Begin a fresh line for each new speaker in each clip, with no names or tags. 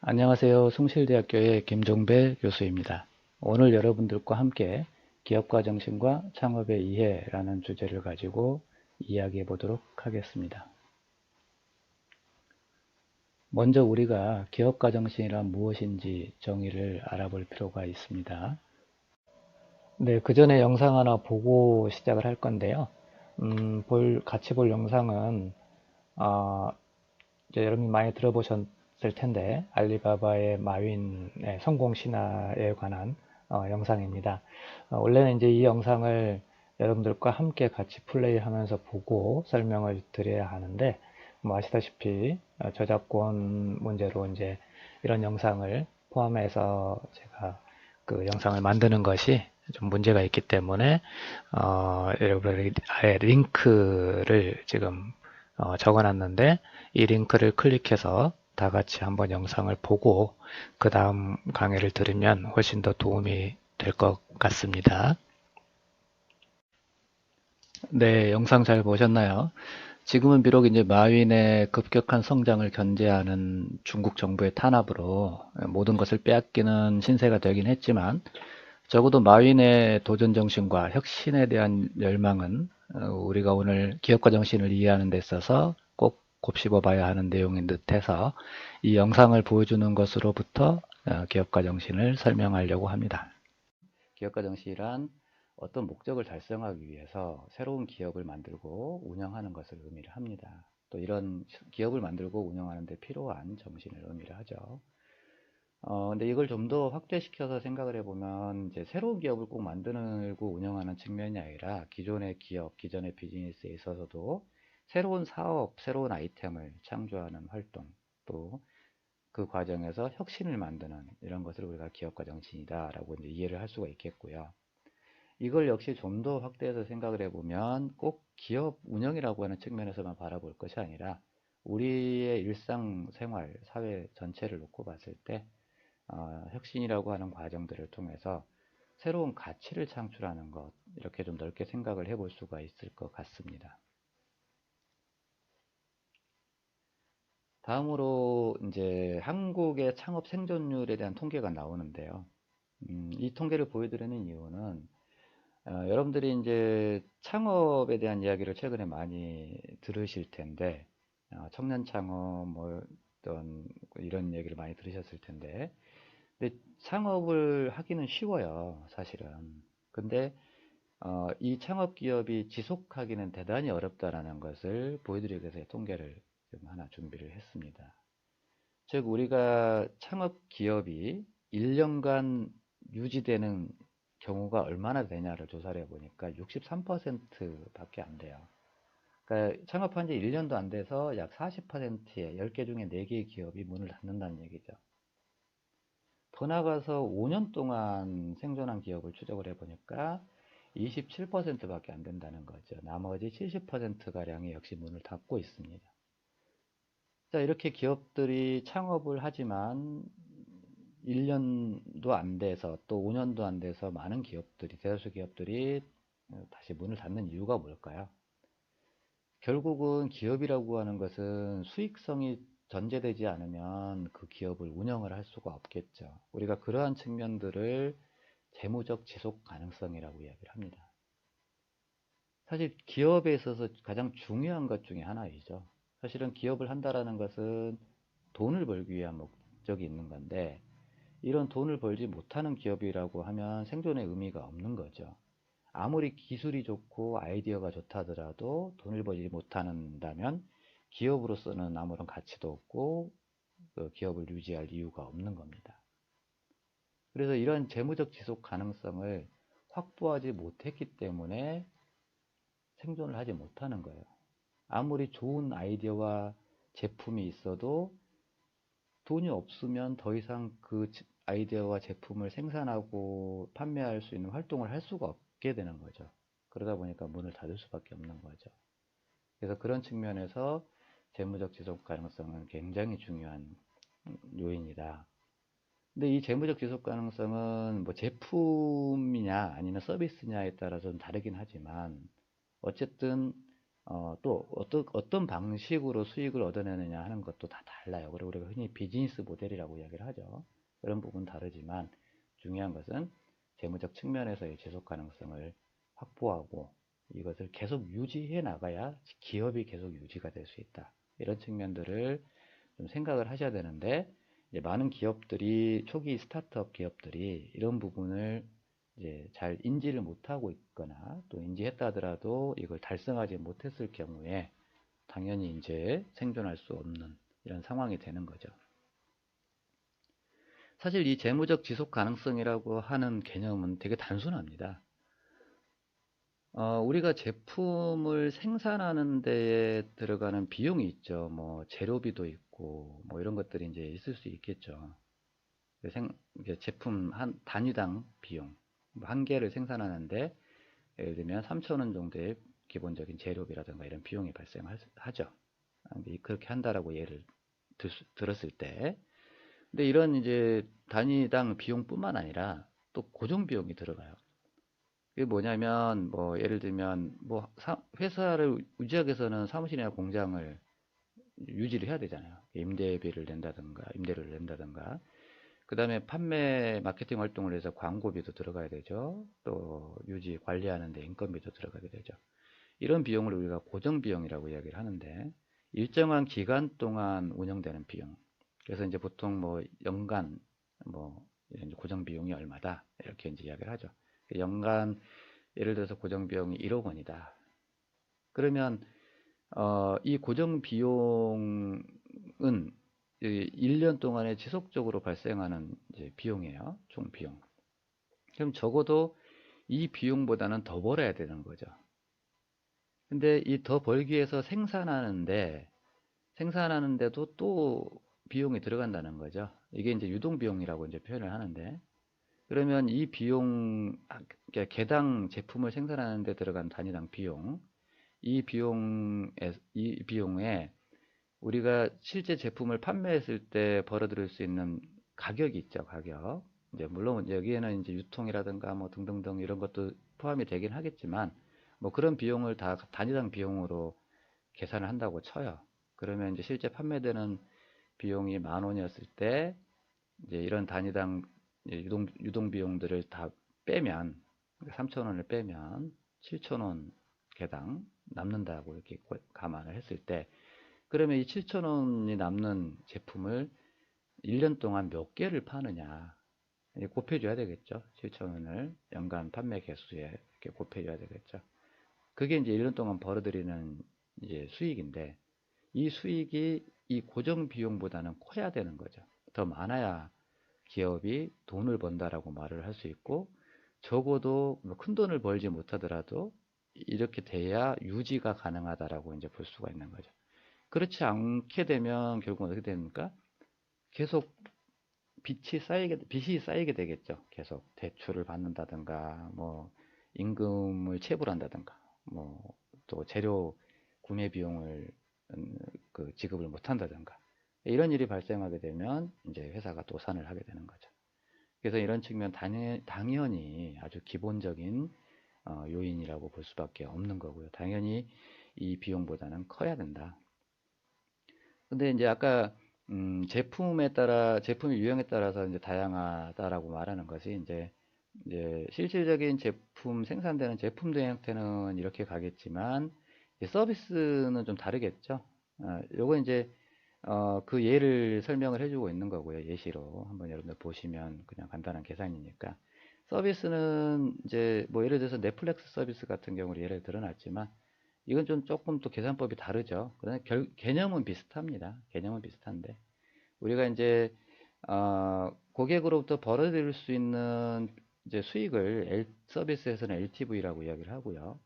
안녕하세요. 숭실대학교의 김종배 교수입니다. 오늘 여러분들과 함께 기업가 정신과 창업의 이해라는 주제를 가지고 이야기해 보도록 하겠습니다. 먼저 우리가 기업가 정신이란 무엇인지 정의를 알아볼 필요가 있습니다. 네, 그 전에 영상 하나 보고 시작을 할 건데요. 같이 볼 영상은 어, 이제 여러분 많이 들어보셨을 텐데 알리바바의 마윈의 성공 신화에 관한 영상입니다. 원래는 이제 이 영상을 여러분들과 함께 같이 플레이하면서 보고 설명을 드려야 하는데 뭐 아시다시피 저작권 문제로 이제 이런 영상을 포함해서 제가 그 영상을 만드는 것이 좀 문제가 있기 때문에 여러분들이 아예 링크를 지금 적어놨는데 이 링크를 클릭해서 다 같이 한번 영상을 보고 그 다음 강의를 들으면 훨씬 더 도움이 될 것 같습니다. 네, 영상 잘 보셨나요? 지금은 비록 이제 마윈의 급격한 성장을 견제하는 중국 정부의 탄압으로 모든 것을 빼앗기는 신세가 되긴 했지만 적어도 마윈의 도전 정신과 혁신에 대한 열망은 우리가 오늘 기업가 정신을 이해하는 데 있어서 꼭 곱씹어 봐야 하는 내용인 듯해서 이 영상을 보여주는 것으로부터 기업가 정신을 설명하려고 합니다. 기업가 정신이란 어떤 목적을 달성하기 위해서 새로운 기업을 만들고 운영하는 것을 의미를 합니다. 또 이런 기업을 만들고 운영하는 데 필요한 정신을 의미를 하죠. 근데 이걸 좀 더 확대시켜서 생각을 해보면, 이제 새로운 기업을 꼭 만들고 운영하는 측면이 아니라, 기존의 기업, 기존의 비즈니스에 있어서도 새로운 사업, 새로운 아이템을 창조하는 활동, 또 그 과정에서 혁신을 만드는 이런 것을 우리가 기업가 정신이다라고 이제 이해를 할 수가 있겠고요. 이걸 역시 좀 더 확대해서 생각을 해보면, 꼭 기업 운영이라고 하는 측면에서만 바라볼 것이 아니라, 우리의 일상생활, 사회 전체를 놓고 봤을 때, 혁신이라고 하는 과정들을 통해서 새로운 가치를 창출하는 것, 이렇게 좀 넓게 생각을 해볼 수가 있을 것 같습니다. 다음으로 이제 한국의 창업 생존율에 대한 통계가 나오는데요. 이 통계를 보여드리는 이유는 여러분들이 이제 창업에 대한 이야기를 최근에 많이 들으실 텐데, 청년 창업 뭐 어떤 이런 얘기를 많이 들으셨을 텐데, 근데 창업을 하기는 쉬워요, 사실은. 근데 이 창업 기업이 지속하기는 대단히 어렵다라는 것을 보여드리기 위해서 통계를 좀 하나 준비를 했습니다. 즉, 우리가 창업 기업이 1년간 유지되는 경우가 얼마나 되냐를 조사를 해보니까 63%밖에 안 돼요. 그러니까 창업한 지 1년도 안 돼서 약 40%의 10개 중에 4개의 기업이 문을 닫는다는 얘기죠. 더 나아가서 5년 동안 생존한 기업을 추적을 해보니까 27%밖에 안 된다는 거죠. 나머지 70%가량이 역시 문을 닫고 있습니다. 자, 이렇게 기업들이 창업을 하지만 1년도 안 돼서 또 5년도 안 돼서 많은 기업들이, 대다수 기업들이 다시 문을 닫는 이유가 뭘까요? 결국은 기업이라고 하는 것은 수익성이 전제되지 않으면 그 기업을 운영을 할 수가 없겠죠. 우리가 그러한 측면들을 재무적 지속 가능성이라고 이야기를 합니다. 사실 기업에 있어서 가장 중요한 것 중에 하나이죠. 사실은 기업을 한다라는 것은 돈을 벌기 위한 목적이 있는 건데, 이런 돈을 벌지 못하는 기업이라고 하면 생존의 의미가 없는 거죠. 아무리 기술이 좋고 아이디어가 좋다 하더라도 돈을 벌지 못한다면 기업으로서는 아무런 가치도 없고 그 기업을 유지할 이유가 없는 겁니다. 그래서 이런 재무적 지속 가능성을 확보하지 못했기 때문에 생존을 하지 못하는 거예요. 아무리 좋은 아이디어와 제품이 있어도 돈이 없으면 더 이상 그 아이디어와 제품을 생산하고 판매할 수 있는 활동을 할 수가 없게 되는 거죠. 그러다 보니까 문을 닫을 수밖에 없는 거죠. 그래서 그런 측면에서 재무적 지속 가능성은 굉장히 중요한 요인이다. 근데 이 재무적 지속 가능성은 뭐 제품이냐 아니면 서비스냐에 따라서 좀 다르긴 하지만, 어쨌든 또 어떤 방식으로 수익을 얻어내느냐 하는 것도 다 달라요. 그리고 우리가 흔히 비즈니스 모델이라고 이야기를 하죠. 그런 부분 다르지만 중요한 것은 재무적 측면에서의 지속 가능성을 확보하고 이것을 계속 유지해 나가야 기업이 계속 유지가 될 수 있다. 이런 측면들을 좀 생각을 하셔야 되는데, 이제 많은 기업들이, 초기 스타트업 기업들이 이런 부분을 이제 잘 인지를 못하고 있거나 또 인지했다 하더라도 이걸 달성하지 못했을 경우에 당연히 이제 생존할 수 없는 이런 상황이 되는 거죠. 사실 이 재무적 지속 가능성이라고 하는 개념은 되게 단순합니다. 우리가 제품을 생산하는 데에 들어가는 비용이 있죠. 뭐 재료비도 있고 뭐 이런 것들이 이제 있을 수 있겠죠. 이게 제품 한 단위당 비용, 한 개를 생산하는데 예를 들면 3,000원 정도의 기본적인 재료비라든가 이런 비용이 발생하죠. 그렇게 한다라고 예를 들었을 때, 근데 이런 이제 단위당 비용뿐만 아니라 또 고정 비용이 들어가요. 그게 뭐냐면 뭐 예를 들면 뭐 회사를 유지하기 위해서는 사무실이나 공장을 유지를 해야 되잖아요. 임대비를 낸다든가 임대료를 낸다든가, 그 다음에 판매 마케팅 활동을 해서 광고비도 들어가야 되죠. 또 유지 관리하는데 인건비도 들어가게 되죠. 이런 비용을 우리가 고정 비용이라고 이야기를 하는데, 일정한 기간 동안 운영되는 비용. 그래서 이제 보통 뭐 연간 뭐 이런 고정 비용이 얼마다 이렇게 이제 이야기를 하죠. 연간 예를 들어서 고정 비용이 1억 원이다. 그러면 이 고정 비용은 1년 동안에 지속적으로 발생하는 이제 비용이에요. 총 비용. 그럼 적어도 이 비용보다는 더 벌어야 되는 거죠. 근데 이 더 벌기 위해서 생산하는데도 또 비용이 들어간다는 거죠. 이게 이제 유동비용이라고 이제 표현을 하는데, 그러면 이 비용, 그러니까 개당 제품을 생산하는 데 들어간 단위당 비용, 이 비용에 우리가 실제 제품을 판매했을 때 벌어들일 수 있는 가격이 있죠, 가격. 이제 물론 여기에는 이제 유통이라든가 뭐 등등등 이런 것도 포함이 되긴 하겠지만, 뭐 그런 비용을 다 단위당 비용으로 계산을 한다고 쳐요. 그러면 이제 실제 판매되는 비용이 10,000원이었을 때, 이제 이런 단위당 유동 비용들을 다 빼면, 3,000원을 빼면 7,000원 개당 남는다고 이렇게 감안을 했을 때, 그러면 이 7,000원이 남는 제품을 1년 동안 몇 개를 파느냐, 곱해줘야 되겠죠. 7,000원을 연간 판매 개수에 이렇게 곱해줘야 되겠죠. 그게 이제 1년 동안 벌어들이는 이제 수익인데, 이 수익이 이 고정 비용보다는 커야 되는 거죠. 더 많아야 기업이 돈을 번다라고 말을 할 수 있고, 적어도 큰 돈을 벌지 못하더라도 이렇게 돼야 유지가 가능하다라고 이제 볼 수가 있는 거죠. 그렇지 않게 되면 결국은 어떻게 됩니까? 계속 빚이 쌓이게 되겠죠. 계속 대출을 받는다든가, 뭐, 임금을 체불한다든가, 뭐, 또 재료 구매 비용을 지급을 못한다든가, 이런 일이 발생하게 되면 이제 회사가 도산을 하게 되는 거죠. 그래서 이런 측면 당연히 아주 기본적인 요인이라고 볼 수밖에 없는 거고요. 당연히 이 비용보다는 커야 된다. 근데 이제 아까 제품의 유형에 따라서 이제 다양하다라고 말하는 것이 이제 실질적인 제품 생산되는 제품의 형태는 이렇게 가겠지만, 서비스는 좀 다르겠죠. 요거 이제 그 예를 설명을 해주고 있는 거고요. 예시로 한번 여러분들 보시면 그냥 간단한 계산이니까. 서비스는 이제 뭐 예를 들어서 넷플릭스 서비스 같은 경우를 예를 들어놨지만, 이건 좀 조금 또 계산법이 다르죠. 그러나 개념은 비슷합니다. 개념은 비슷한데, 우리가 이제 고객으로부터 벌어들일 수 있는 이제 수익을 서비스에서는 LTV라고 이야기를 하고요.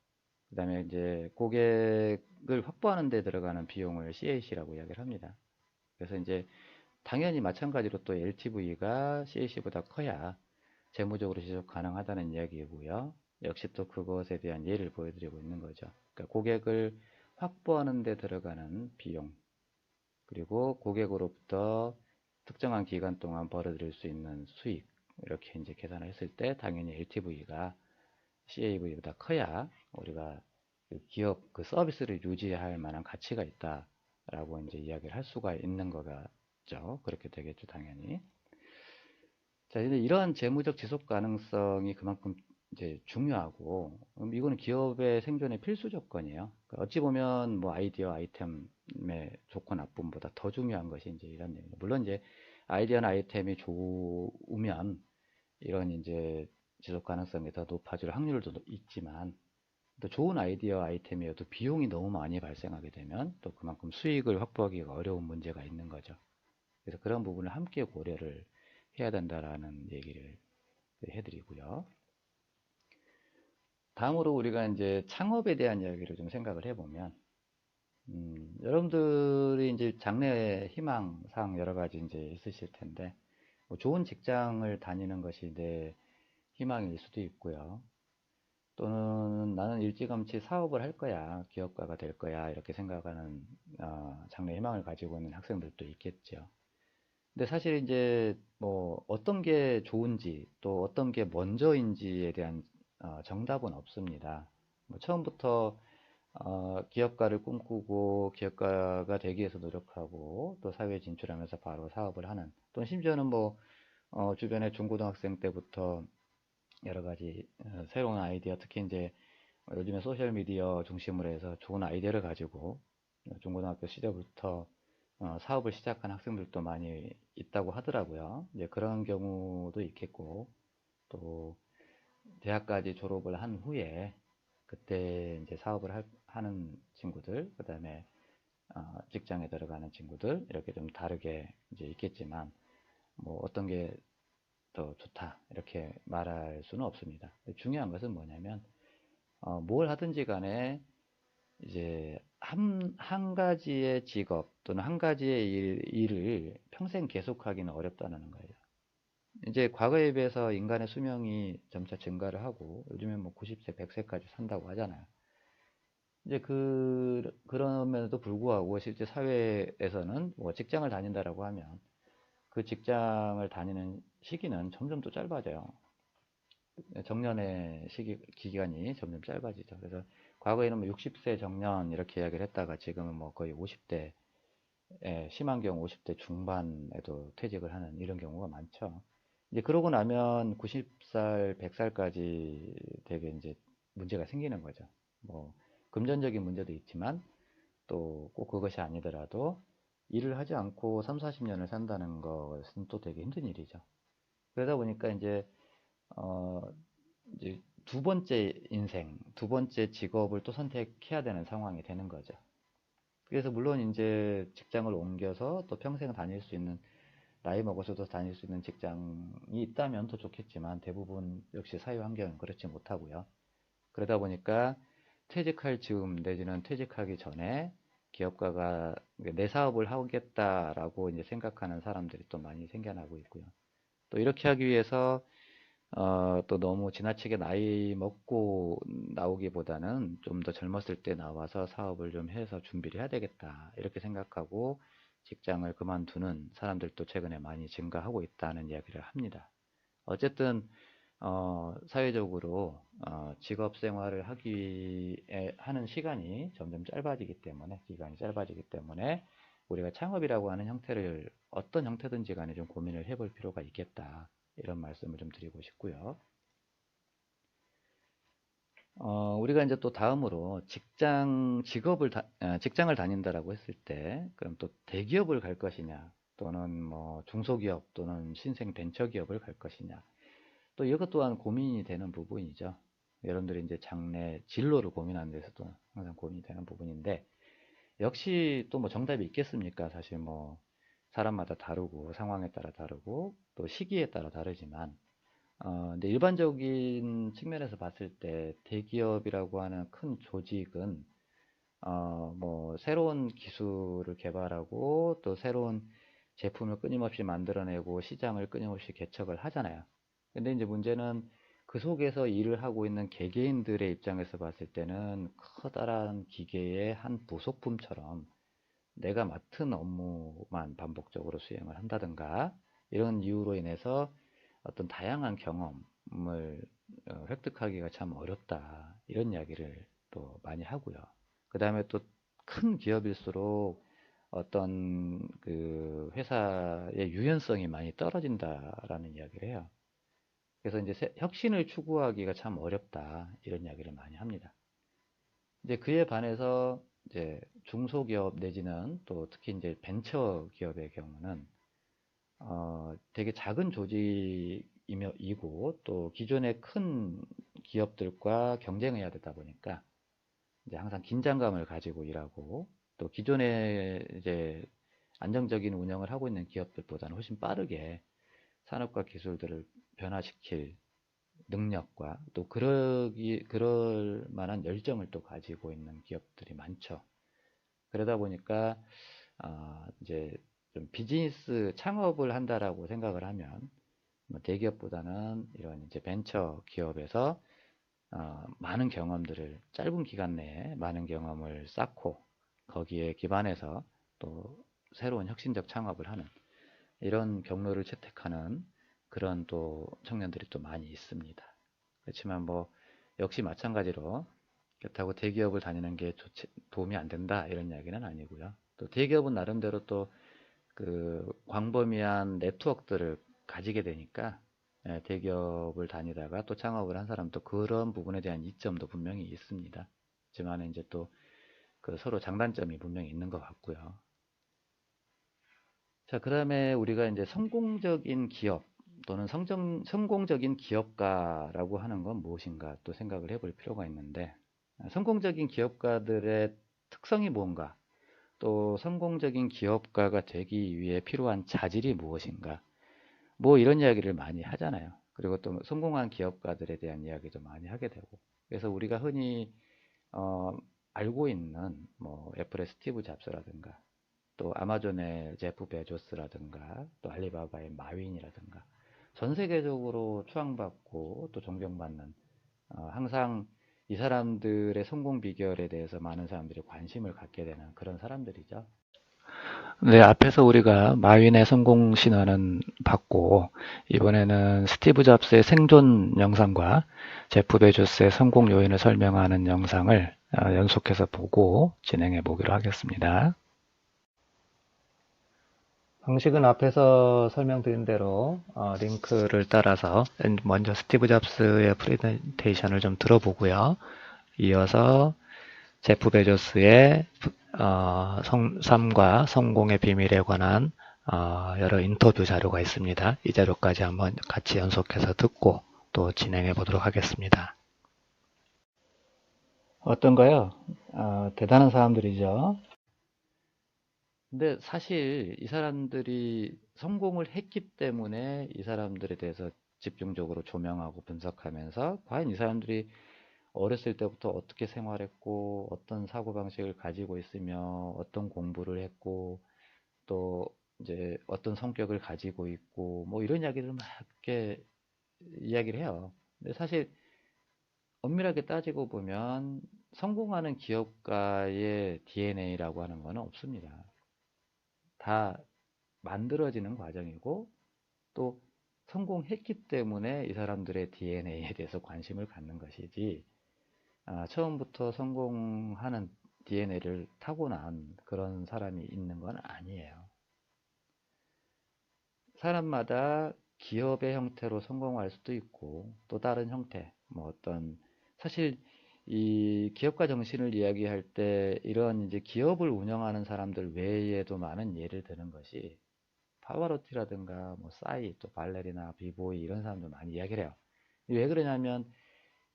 그 다음에 이제 고객을 확보하는 데 들어가는 비용을 CAC라고 이야기를 합니다. 그래서 이제 당연히 마찬가지로 또 LTV가 CAC보다 커야 재무적으로 지속 가능하다는 이야기이고요. 역시 또 그것에 대한 예를 보여드리고 있는 거죠. 그러니까 고객을 확보하는 데 들어가는 비용, 그리고 고객으로부터 특정한 기간 동안 벌어들일 수 있는 수익, 이렇게 이제 계산을 했을 때 당연히 LTV가 CAV보다 커야 우리가 그 기업 그 서비스를 유지할 만한 가치가 있다라고 이제 이야기를 할 수가 있는 거겠죠. 그렇게 되겠죠, 당연히. 자, 이제 이러한 재무적 지속 가능성이 그만큼 이제 중요하고, 이거는 기업의 생존의 필수 조건이에요. 그러니까 어찌 보면 뭐 아이디어, 아이템의 좋고 나쁨보다 더 중요한 것이 이제 이런 얘기예요. 물론 이제 아이디어나 아이템이 좋으면 이런 이제 지속 가능성이 더 높아질 확률도 있지만, 또 좋은 아이디어, 아이템이어도 비용이 너무 많이 발생하게 되면 또 그만큼 수익을 확보하기가 어려운 문제가 있는 거죠. 그래서 그런 부분을 함께 고려를 해야 된다라는 얘기를 해드리고요. 다음으로 우리가 이제 창업에 대한 이야기를 좀 생각을 해보면, 여러분들이 이제 장래 희망상 여러 가지 이제 있으실 텐데, 뭐 좋은 직장을 다니는 것이 내 희망일 수도 있고요. 또는 나는 일찌감치 사업을 할 거야, 기업가가 될 거야, 이렇게 생각하는 장래 희망을 가지고 있는 학생들도 있겠죠. 근데 사실 이제 뭐 어떤 게 좋은지 또 어떤 게 먼저인지에 대한 정답은 없습니다. 뭐 처음부터 기업가를 꿈꾸고 기업가가 되기 위해서 노력하고 또 사회에 진출하면서 바로 사업을 하는, 또 심지어는 뭐 주변에 중고등학생 때부터 여러 가지 새로운 아이디어, 특히 이제 요즘에 소셜 미디어 중심으로 해서 좋은 아이디어를 가지고 중고등학교 시절부터 사업을 시작한 학생들도 많이 있다고 하더라고요. 이제 그런 경우도 있겠고, 또 대학까지 졸업을 한 후에 그때 이제 사업을 하는 친구들, 그 다음에 직장에 들어가는 친구들, 이렇게 좀 다르게 이제 있겠지만, 뭐 어떤 게 더 좋다 이렇게 말할 수는 없습니다. 중요한 것은 뭐냐면 뭘 하든지 간에 이제 한 가지의 직업 또는 한 가지의 일을 평생 계속하기는 어렵다는 거예요. 이제 과거에 비해서 인간의 수명이 점차 증가를 하고 요즘에 뭐 90세, 100세까지 산다고 하잖아요. 이제 그럼에도 불구하고 실제 사회에서는 뭐 직장을 다닌다라고 하면 그 직장을 다니는 시기는 점점 또 짧아져요. 정년의 기간이 점점 짧아지죠. 그래서 과거에는 뭐 60세 정년 이렇게 이야기를 했다가 지금은 뭐 거의 50대, 심한 경우 50대 중반에도 퇴직을 하는 이런 경우가 많죠. 이제 그러고 나면 90살, 100살까지 되게 이제 문제가 생기는 거죠. 뭐 금전적인 문제도 있지만 또 꼭 그것이 아니더라도 일을 하지 않고 3, 40년을 산다는 것은 또 되게 힘든 일이죠. 그러다 보니까 어, 이제 두 번째 인생, 두 번째 직업을 또 선택해야 되는 상황이 되는 거죠. 그래서 물론 이제 직장을 옮겨서 또 평생 다닐 수 있는, 나이 먹어서도 다닐 수 있는 직장이 있다면 더 좋겠지만 대부분 역시 사회 환경은 그렇지 못하고요. 그러다 보니까 퇴직할 즈음 내지는 퇴직하기 전에 기업가가 내 사업을 하겠다라고 이제 생각하는 사람들이 또 많이 생겨나고 있고요. 또 이렇게 하기 위해서 또 너무 지나치게 나이 먹고 나오기보다는 좀 더 젊었을 때 나와서 사업을 좀 해서 준비를 해야 되겠다, 이렇게 생각하고 직장을 그만두는 사람들도 최근에 많이 증가하고 있다는 이야기를 합니다. 어쨌든 사회적으로 직업 생활을 하기 위해 하는 시간이 점점 짧아지기 때문에, 기간이 짧아지기 때문에 우리가 창업이라고 하는 형태를 어떤 형태든지 간에 좀 고민을 해볼 필요가 있겠다, 이런 말씀을 좀 드리고 싶고요. 우리가 이제 또 다음으로 직장을 다닌다라고 했을 때, 그럼 또 대기업을 갈 것이냐, 또는 뭐 중소기업 또는 신생 벤처기업을 갈 것이냐, 또 이것 또한 고민이 되는 부분이죠. 여러분들이 이제 장래 진로를 고민하는 데서도 항상 고민이 되는 부분인데, 역시 또 뭐 정답이 있겠습니까? 사실 뭐 사람마다 다르고 상황에 따라 다르고 또 시기에 따라 다르지만, 근데 일반적인 측면에서 봤을 때 대기업이라고 하는 큰 조직은 뭐 새로운 기술을 개발하고 또 새로운 제품을 끊임없이 만들어내고 시장을 끊임없이 개척을 하잖아요. 근데 이제 문제는 그 속에서 일을 하고 있는 개개인들의 입장에서 봤을 때는 커다란 기계의 한 부속품처럼 내가 맡은 업무만 반복적으로 수행을 한다든가, 이런 이유로 인해서 어떤 다양한 경험을 획득하기가 참 어렵다, 이런 이야기를 또 많이 하고요. 그 다음에 또 큰 기업일수록 어떤 그 회사의 유연성이 많이 떨어진다라는 이야기를 해요. 그래서 이제 혁신을 추구하기가 참 어렵다 이런 이야기를 많이 합니다. 이제 그에 반해서 이제 중소기업 내지는 또 특히 이제 벤처 기업의 경우는 되게 작은 조직이고 또 기존의 큰 기업들과 경쟁해야 되다 보니까 이제 항상 긴장감을 가지고 일하고 또 기존에 이제 안정적인 운영을 하고 있는 기업들보다는 훨씬 빠르게 산업과 기술들을 변화시킬 능력과 또 그럴 만한 열정을 또 가지고 있는 기업들이 많죠. 그러다 보니까 이제 좀 비즈니스 창업을 한다라고 생각을 하면 뭐 대기업보다는 이런 이제 벤처 기업에서 많은 경험들을 짧은 기간 내에 많은 경험을 쌓고 거기에 기반해서 또 새로운 혁신적 창업을 하는 이런 경로를 채택하는 그런 또 청년들이 또 많이 있습니다. 그렇지만 뭐 역시 마찬가지로 그렇다고 대기업을 다니는 게 도움이 안 된다 이런 이야기는 아니고요. 또 대기업은 나름대로 또 그 광범위한 네트워크들을 가지게 되니까 대기업을 다니다가 또 창업을 한 사람도 그런 부분에 대한 이점도 분명히 있습니다. 하지만 이제 또 그 서로 장단점이 분명히 있는 것 같고요. 자, 그 다음에 우리가 이제 성공적인 기업 또는 성공적인 기업가라고 하는 건 무엇인가 또 생각을 해볼 필요가 있는데, 성공적인 기업가들의 특성이 뭔가, 또 성공적인 기업가가 되기 위해 필요한 자질이 무엇인가, 뭐 이런 이야기를 많이 하잖아요. 그리고 또 성공한 기업가들에 대한 이야기도 많이 하게 되고, 그래서 우리가 흔히 어, 알고 있는 뭐 애플의 스티브 잡스라든가 또 아마존의 제프 베조스라든가 또 알리바바의 마윈이라든가 전 세계적으로 추앙받고 또 존경받는 항상 이 사람들의 성공 비결에 대해서 많은 사람들이 관심을 갖게 되는 그런 사람들이죠. 네, 앞에서 우리가 마윈의 성공 신화는 봤고, 이번에는 스티브 잡스의 생존 영상과 제프 베조스의 성공 요인을 설명하는 영상을 연속해서 보고 진행해 보기로 하겠습니다. 방식은 앞에서 설명드린 대로 링크를 따라서 먼저 스티브 잡스의 프레젠테이션을 좀 들어보고요. 이어서 제프 베조스의 삶과 성공의 비밀에 관한 여러 인터뷰 자료가 있습니다. 이 자료까지 한번 같이 연속해서 듣고 또 진행해 보도록 하겠습니다. 어떤가요? 대단한 사람들이죠. 근데 사실 이 사람들이 성공을 했기 때문에 이 사람들에 대해서 집중적으로 조명하고 분석하면서 과연 이 사람들이 어렸을 때부터 어떻게 생활했고 어떤 사고방식을 가지고 있으며 어떤 공부를 했고 또 이제 어떤 성격을 가지고 있고 뭐 이런 이야기를 막 이렇게 이야기를 해요. 근데 사실 엄밀하게 따지고 보면 성공하는 기업가의 DNA라고 하는 거는 없습니다. 다 만들어지는 과정이고 또 성공했기 때문에 이 사람들의 DNA에 대해서 관심을 갖는 것이지 처음부터 성공하는 DNA를 타고난 그런 사람이 있는 건 아니에요. 사람마다 기업의 형태로 성공할 수도 있고 또 다른 형태, 뭐 어떤 사실 이 기업가 정신을 이야기할 때 이런 이제 기업을 운영하는 사람들 외에도 많은 예를 드는 것이 파바로티라든가 뭐 싸이 또 발레리나 비보이 이런 사람들 많이 이야기를 해요. 왜 그러냐면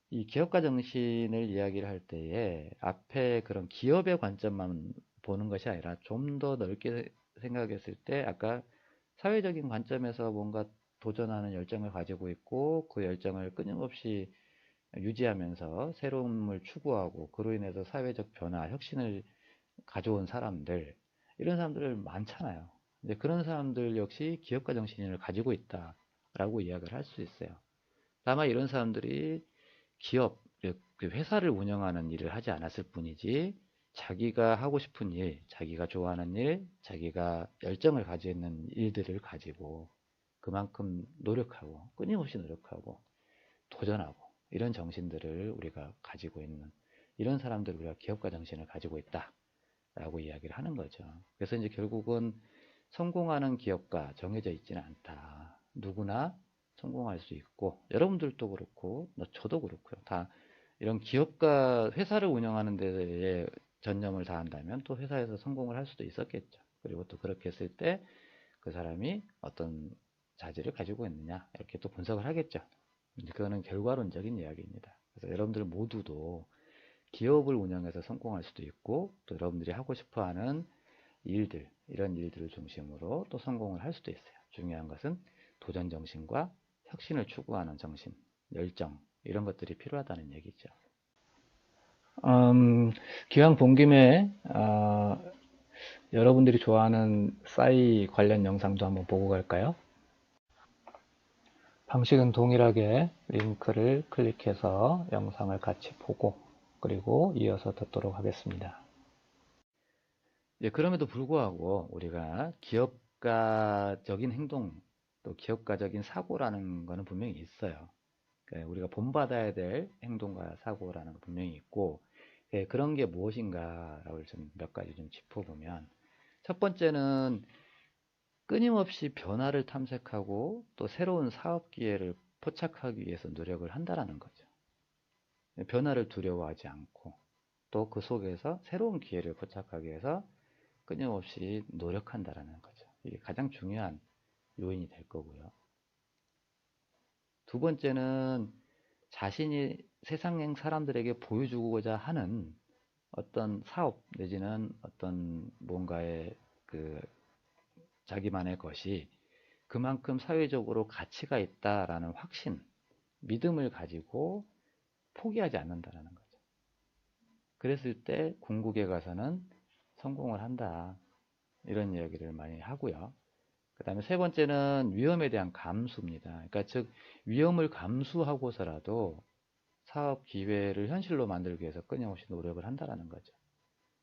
이 기업가 정신을 이야기를 할 때에 앞에 그런 기업의 관점만 보는 것이 아니라 좀 더 넓게 생각했을 때 아까 사회적인 관점에서 뭔가 도전하는 열정을 가지고 있고 그 열정을 끊임없이 유지하면서 새로움을 추구하고 그로 인해서 사회적 변화, 혁신을 가져온 사람들 이런 사람들 많잖아요. 이제 그런 사람들 역시 기업가 정신을 가지고 있다라고 이야기를 할 수 있어요. 다만 이런 사람들이 기업, 그 회사를 운영하는 일을 하지 않았을 뿐이지 자기가 하고 싶은 일, 자기가 좋아하는 일, 자기가 열정을 가지고 있는 일들을 가지고 그만큼 노력하고 끊임없이 노력하고 도전하고 이런 정신들을 우리가 가지고 있는 이런 사람들 우리가 기업가 정신을 가지고 있다라고 이야기를 하는 거죠. 그래서 이제 결국은 성공하는 기업가 정해져 있지는 않다. 누구나 성공할 수 있고 여러분들도 그렇고 저도 그렇고요. 다 이런 기업가 회사를 운영하는 데에 전념을 다한다면 또 회사에서 성공을 할 수도 있었겠죠. 그리고 또 그렇게 했을 때 그 사람이 어떤 자질을 가지고 있느냐 이렇게 또 분석을 하겠죠. 그거는 결과론적인 이야기입니다. 그래서 여러분들 모두도 기업을 운영해서 성공할 수도 있고 또 여러분들이 하고 싶어하는 일들, 이런 일들을 중심으로 또 성공을 할 수도 있어요. 중요한 것은 도전 정신과 혁신을 추구하는 정신, 열정 이런 것들이 필요하다는 얘기죠. 기왕 본 김에 여러분들이 좋아하는 싸이 관련 영상도 한번 보고 갈까요? 방식은 동일하게 링크를 클릭해서 영상을 같이 보고 그리고 이어서 듣도록 하겠습니다. 예, 그럼에도 불구하고 우리가 기업가적인 행동 또 기업가적인 사고라는 것은 분명히 있어요. 우리가 본받아야 될 행동과 사고라는 거 분명히 있고 그런 게 무엇인가라고 좀 몇 가지 좀 짚어보면 첫 번째는 끊임없이 변화를 탐색하고 또 새로운 사업 기회를 포착하기 위해서 노력을 한다라는 거죠. 변화를 두려워하지 않고 또 그 속에서 새로운 기회를 포착하기 위해서 끊임없이 노력한다라는 거죠. 이게 가장 중요한 요인이 될 거고요. 두 번째는 자신이 세상 사람들에게 보여주고자 하는 어떤 사업 내지는 어떤 뭔가의 그 자기만의 것이 그만큼 사회적으로 가치가 있다라는 확신, 믿음을 가지고 포기하지 않는다라는 거죠. 그랬을 때 궁극에 가서는 성공을 한다. 이런 이야기를 많이 하고요. 그 다음에 세 번째는 위험에 대한 감수입니다. 그러니까 즉 위험을 감수하고서라도 사업 기회를 현실로 만들기 위해서 끊임없이 노력을 한다는 거죠.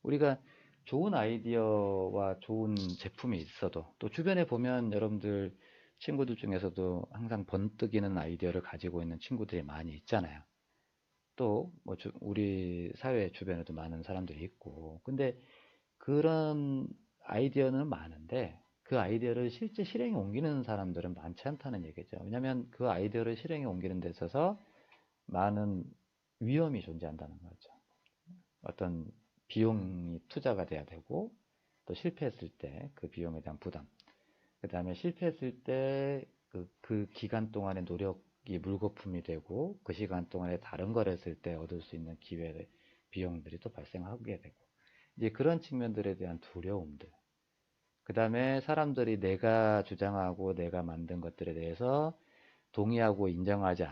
우리가 좋은 아이디어와 좋은 제품이 있어도 또 주변에 보면 여러분들 친구들 중에서도 항상 번뜩이는 아이디어를 가지고 있는 친구들이 많이 있잖아요. 또 뭐 우리 사회 주변에도 많은 사람들이 있고 근데 그런 아이디어는 많은데 그 아이디어를 실제 실행에 옮기는 사람들은 많지 않다는 얘기죠. 왜냐하면 그 아이디어를 실행에 옮기는 데 있어서 많은 위험이 존재한다는 거죠. 어떤 비용이 투자가 돼야 되고 또 실패했을 때 그 비용에 대한 부담 그 다음에 실패했을 때 그 기간 동안의 노력이 물거품이 되고 그 시간 동안에 다른 걸 했을 때 얻을 수 있는 기회 비용들이 또 발생하게 되고 이제 그런 측면들에 대한 두려움들 그 다음에 사람들이 내가 주장하고 내가 만든 것들에 대해서 동의하고 인정하지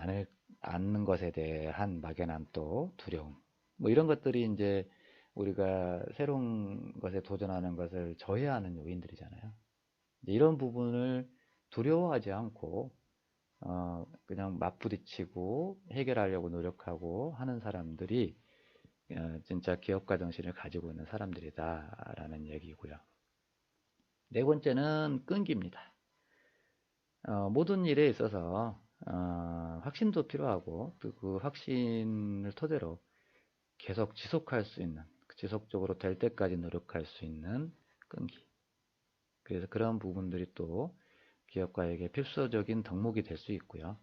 않는 것에 대한 막연한 또 두려움. 뭐 이런 것들이 이제 우리가 새로운 것에 도전하는 것을 저해하는 요인들이잖아요. 이런 부분을 두려워하지 않고 그냥 맞부딪히고 해결하려고 노력하고 하는 사람들이 진짜 기업가 정신을 가지고 있는 사람들이다라는 얘기고요. 네 번째는 끈기입니다. 모든 일에 있어서 확신도 필요하고 또 그 확신을 토대로 계속 지속할 수 있는 지속적으로 될 때까지 노력할 수 있는 끈기 그래서 그런 부분들이 또 기업가에게 필수적인 덕목이 될 수 있고요.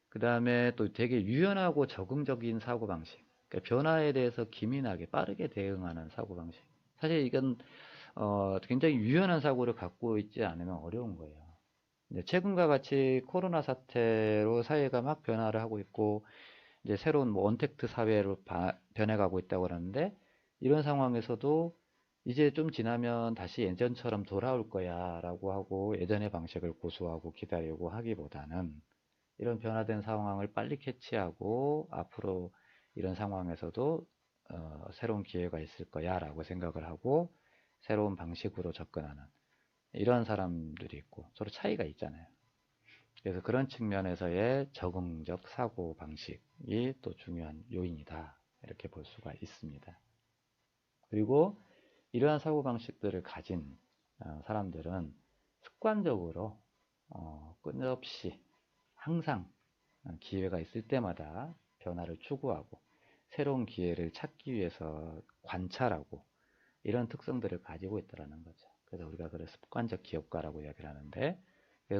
그 다음에 또 되게 유연하고 적응적인 사고방식 그러니까 변화에 대해서 기민하게 빠르게 대응하는 사고방식 사실 이건 굉장히 유연한 사고를 갖고 있지 않으면 어려운 거예요. 최근과 같이 코로나 사태로 사회가 막 변화를 하고 있고 이제 새로운 뭐 언택트 사회로 변해가고 있다고 그러는데 이런 상황에서도 이제 좀 지나면 다시 예전처럼 돌아올 거야 라고 하고 예전의 방식을 고수하고 기다리고 하기보다는 이런 변화된 상황을 빨리 캐치하고 앞으로 이런 상황에서도 새로운 기회가 있을 거야 라고 생각을 하고 새로운 방식으로 접근하는 이런 사람들이 있고 서로 차이가 있잖아요. 그래서 그런 측면에서의 적응적 사고 방식이 또 중요한 요인이다 이렇게 볼 수가 있습니다. 그리고 이러한 사고 방식들을 가진 사람들은 습관적으로 끊임없이 항상 기회가 있을 때마다 변화를 추구하고 새로운 기회를 찾기 위해서 관찰하고 이런 특성들을 가지고 있다는 거죠. 그래서 우리가 그걸 습관적 기업가라고 이야기를 하는데,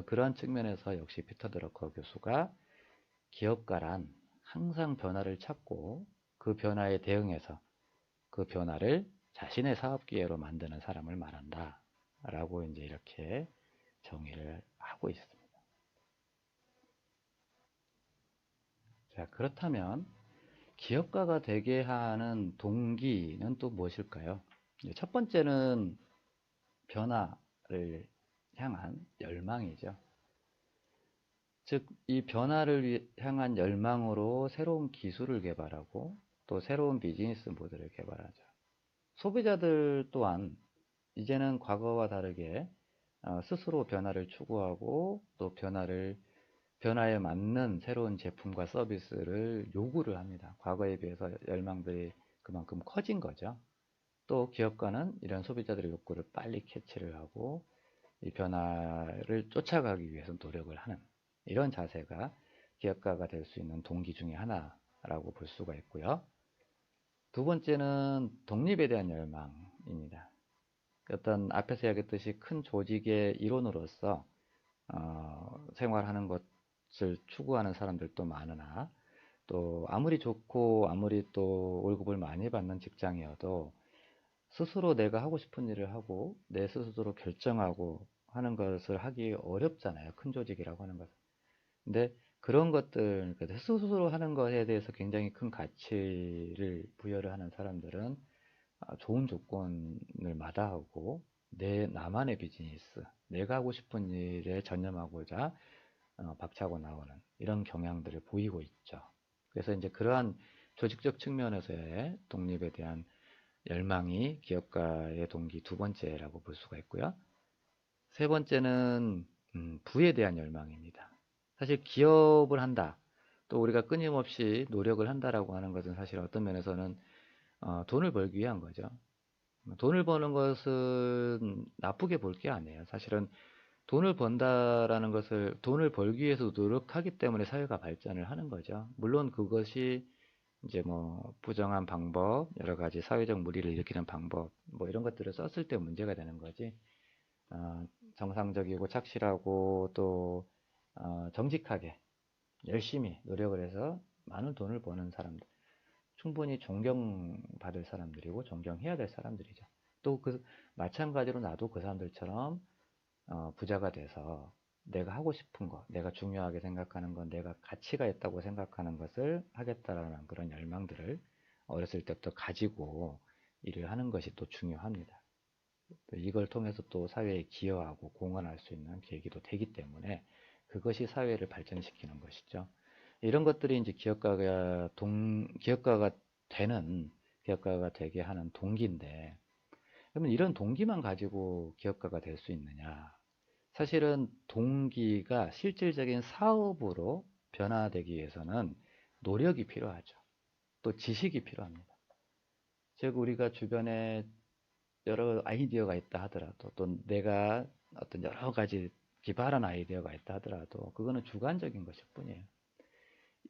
그런 측면에서 역시 피터 드러커 교수가 기업가란 항상 변화를 찾고 그 변화에 대응해서 그 변화를 자신의 사업 기회로 만드는 사람을 말한다 라고 이제 이렇게 정의를 하고 있습니다. 자, 그렇다면 기업가가 되게 하는 동기는 또 무엇일까요? 첫 번째는 변화를 향한 열망이죠. 즉, 이 변화를 향한 열망으로 새로운 기술을 개발하고 또 새로운 비즈니스 모델을 개발하죠. 소비자들 또한 이제는 과거와 다르게 스스로 변화를 추구하고 또 변화에 맞는 새로운 제품과 서비스를 요구를 합니다. 과거에 비해서 열망들이 그만큼 커진 거죠. 또 기업가는 이런 소비자들의 욕구를 빨리 캐치를 하고 이 변화를 쫓아가기 위해서 노력을 하는 이런 자세가 기업가가 될 수 있는 동기 중에 하나라고 볼 수가 있고요. 두 번째는 독립에 대한 열망입니다. 어떤 앞에서 이야기했듯이 큰 조직의 일원으로서 생활하는 것을 추구하는 사람들도 많으나 또 아무리 좋고 아무리 또 월급을 많이 받는 직장이어도 스스로 내가 하고 싶은 일을 하고 내 스스로 결정하고 하는 것을 하기 어렵잖아요. 큰 조직이라고 하는 것은. 근데 그런 것들, 스스로 하는 것에 대해서 굉장히 큰 가치를 부여를 하는 사람들은 좋은 조건을 마다하고 나만의 비즈니스, 내가 하고 싶은 일에 전념하고자 박차고 나오는 이런 경향들을 보이고 있죠. 그래서 이제 그러한 조직적 측면에서의 독립에 대한 열망이 기업가의 동기 두 번째라고 볼 수가 있고요. 세 번째는 부에 대한 열망입니다. 사실 기업을 한다, 또 우리가 끊임없이 노력을 한다라고 하는 것은 사실 어떤 면에서는 돈을 벌기 위한 거죠. 돈을 버는 것은 나쁘게 볼 게 아니에요. 사실은 돈을 번다라는 것을 돈을 벌기 위해서 노력하기 때문에 사회가 발전을 하는 거죠. 물론 그것이 이제 뭐 부정한 방법, 여러 가지 사회적 무리를 일으키는 방법, 뭐 이런 것들을 썼을 때 문제가 되는 거지. 정상적이고 착실하고 또 정직하게 열심히 노력을 해서 많은 돈을 버는 사람들, 충분히 존경받을 사람들이고 존경해야 될 사람들이죠. 또 그 마찬가지로 나도 그 사람들처럼 부자가 돼서 내가 하고 싶은 것, 내가 중요하게 생각하는 것, 내가 가치가 있다고 생각하는 것을 하겠다라는 그런 열망들을 어렸을 때부터 가지고 일을 하는 것이 또 중요합니다. 이걸 통해서 또 사회에 기여하고 공헌할 수 있는 계기도 되기 때문에 그것이 사회를 발전시키는 것이죠. 이런 것들이 이제 기업가가 기업가가 되게 하는 동기인데, 그러면 이런 동기만 가지고 기업가가 될 수 있느냐? 사실은 동기가 실질적인 사업으로 변화되기 위해서는 노력이 필요하죠. 또 지식이 필요합니다. 즉, 우리가 주변에 여러 아이디어가 있다 하더라도, 또 내가 어떤 여러 가지 기발한 아이디어가 있다 하더라도, 그거는 주관적인 것일 뿐이에요.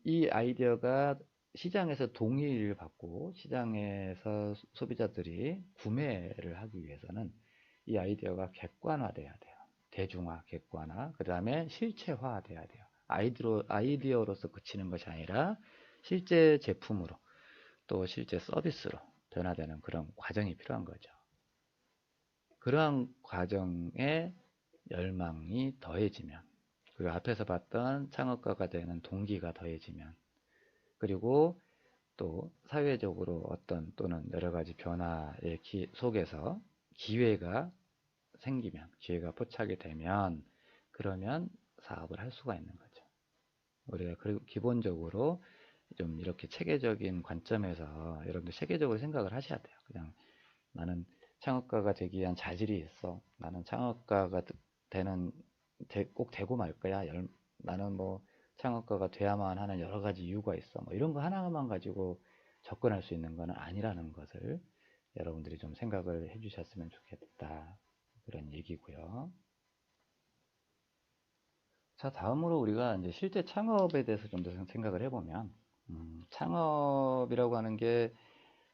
이 아이디어가 시장에서 동의를 받고, 시장에서 소비자들이 구매를 하기 위해서는 이 아이디어가 객관화돼야 돼요. 대중화, 객관화, 그 다음에 실체화돼야 돼요. 아이디어로서 그치는 것이 아니라 실제 제품으로 또 실제 서비스로 변화되는 그런 과정이 필요한 거죠. 그러한 과정에 열망이 더해지면, 그리고 앞에서 봤던 창업가가 되는 동기가 더해지면, 그리고 또 사회적으로 어떤 또는 여러 가지 변화의 속에서 기회가 생기면, 기회가 포착이 되면, 그러면 사업을 할 수가 있는 거죠. 우리가 그리고 기본적으로 좀 이렇게 체계적인 관점에서 여러분들 체계적으로 생각을 하셔야 돼요. 그냥 나는 창업가가 되기 위한 자질이 있어. 나는 창업가가 꼭 되고 말 거야. 나는 뭐 창업가가 돼야만 하는 여러 가지 이유가 있어. 뭐 이런 거 하나만 가지고 접근할 수 있는 건 아니라는 것을 여러분들이 좀 생각을 해 주셨으면 좋겠다. 그런 얘기고요. 자, 다음으로 우리가 이제 실제 창업에 대해서 좀 더 생각을 해보면, 창업이라고 하는 게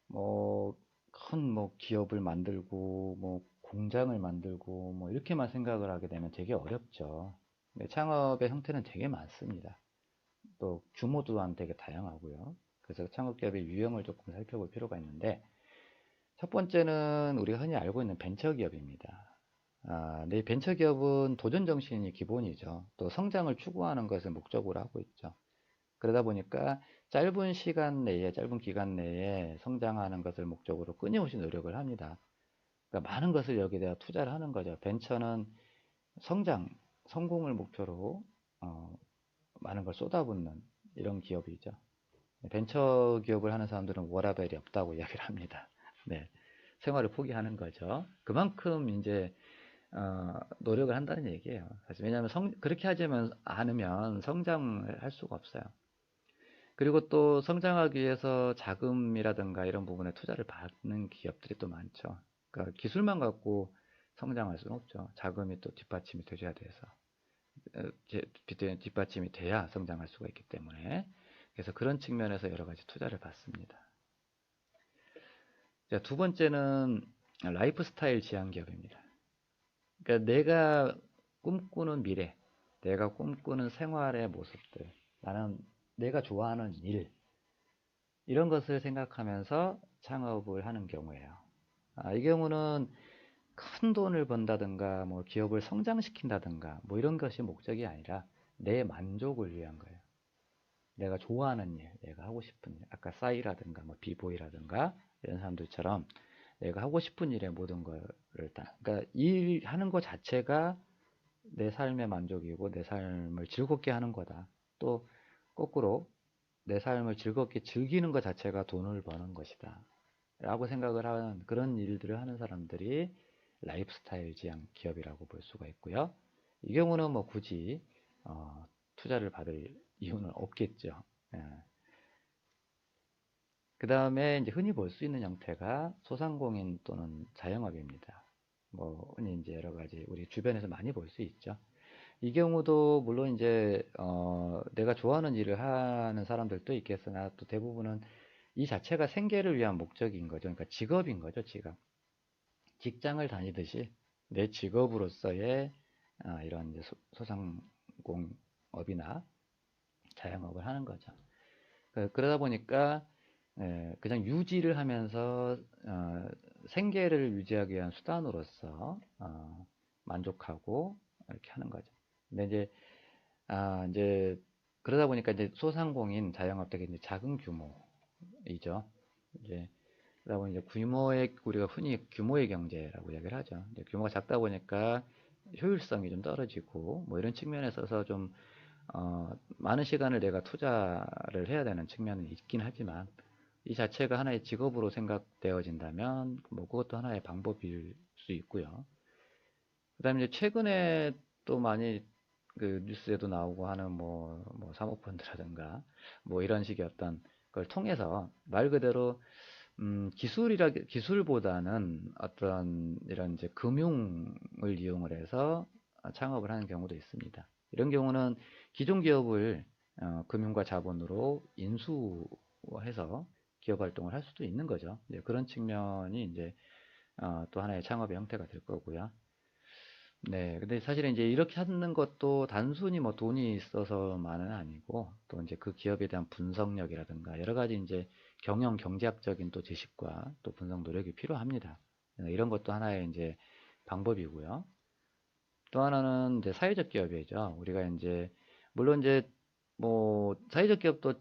뭐 큰 뭐 기업을 만들고 뭐 공장을 만들고 뭐 이렇게만 생각을 하게 되면 되게 어렵죠. 근데 창업의 형태는 되게 많습니다. 또 규모 또한 되게 다양하고요. 그래서 창업 기업의 유형을 조금 살펴볼 필요가 있는데, 첫 번째는 우리가 흔히 알고 있는 벤처기업입니다. 근데 이 벤처기업은 도전 정신이 기본이죠. 또 성장을 추구하는 것을 목적으로 하고 있죠. 그러다 보니까 짧은 시간 내에, 짧은 기간 내에 성장하는 것을 목적으로 끊임없이 노력을 합니다. 그러니까 많은 것을 여기다가 투자를 하는 거죠. 벤처는 성장, 성공을 목표로 많은 걸 쏟아붓는 이런 기업이죠. 벤처 기업을 하는 사람들은 워라밸이 없다고 이야기를 합니다. 네. 생활을 포기하는 거죠. 그만큼 이제 노력을 한다는 얘기예요. 사실 왜냐하면 그렇게 하지만 않으면 성장을 할 수가 없어요. 그리고 또 성장하기 위해서 자금이라든가 이런 부분에 투자를 받는 기업들이 또 많죠. 그러니까 기술만 갖고 성장할 수는 없죠. 자금이 또 뒷받침이 되셔야 돼서. 뒷받침이 돼야 성장할 수가 있기 때문에. 그래서 그런 측면에서 여러 가지 투자를 받습니다. 자, 두 번째는 라이프 스타일 지향 기업입니다. 그러니까 내가 꿈꾸는 미래, 내가 꿈꾸는 생활의 모습들, 나는 내가 좋아하는 일, 이런 것을 생각하면서 창업을 하는 경우예요. 이 경우는 큰 돈을 번다든가, 뭐 기업을 성장시킨다든가, 뭐 이런 것이 목적이 아니라 내 만족을 위한 거예요. 내가 좋아하는 일, 내가 하고 싶은 일, 아까 싸이라든가, 뭐 비보이라든가 이런 사람들처럼 내가 하고 싶은 일의 모든 거를 다, 그러니까 일하는 것 자체가 내 삶의 만족이고 내 삶을 즐겁게 하는 거다. 또 거꾸로 내 삶을 즐겁게 즐기는 것 자체가 돈을 버는 것이다. 라고 생각을 하는 그런 일들을 하는 사람들이 라이프스타일 지향 기업이라고 볼 수가 있고요. 이 경우는 뭐 굳이 투자를 받을 이유는 없겠죠. 예. 그 다음에 이제 흔히 볼 수 있는 형태가 소상공인 또는 자영업입니다. 뭐 흔히 이제 여러 가지 우리 주변에서 많이 볼 수 있죠. 이 경우도 물론 이제 내가 좋아하는 일을 하는 사람들도 있겠으나 또 대부분은 이 자체가 생계를 위한 목적인 거죠. 그러니까 직업인 거죠, 직업. 직장을 다니듯이 내 직업으로서의 이런 이제 소상공업이나 자영업을 하는 거죠. 그러다 보니까 그냥 유지를 하면서 생계를 유지하기 위한 수단으로서 만족하고 이렇게 하는 거죠. 근데 이제 그러다 보니까 이제 소상공인 자영업 되게 이제 작은 규모이죠. 이제 그러다 보니 이제 규모의 우리가 흔히 규모의 경제라고 이야기를 하죠. 이제 규모가 작다 보니까 효율성이 좀 떨어지고 뭐 이런 측면에 있어서 좀 많은 시간을 내가 투자를 해야 되는 측면은 있긴 하지만 이 자체가 하나의 직업으로 생각되어진다면 뭐 그것도 하나의 방법일 수 있고요. 그다음에 이제 최근에 또 많이 그 뉴스에도 나오고 하는 뭐 사모펀드라든가 뭐 이런 식의 어떤 걸 통해서 말 그대로 기술보다는 어떤 이런 이제 금융을 이용을 해서 창업을 하는 경우도 있습니다. 이런 경우는 기존 기업을 금융과 자본으로 인수해서 기업 활동을 할 수도 있는 거죠. 이제 그런 측면이 이제 또 하나의 창업의 형태가 될 거고요. 네, 근데 사실은 이제 이렇게 하는 것도 단순히 뭐 돈이 있어서만은 아니고 또 이제 그 기업에 대한 분석력이라든가 여러 가지 이제 경영학적인 또 지식과 또 분석 노력이 필요합니다. 이런 것도 하나의 이제 방법이고요. 또 하나는 이제 사회적 기업이죠. 우리가 이제 물론 이제 뭐 사회적 기업도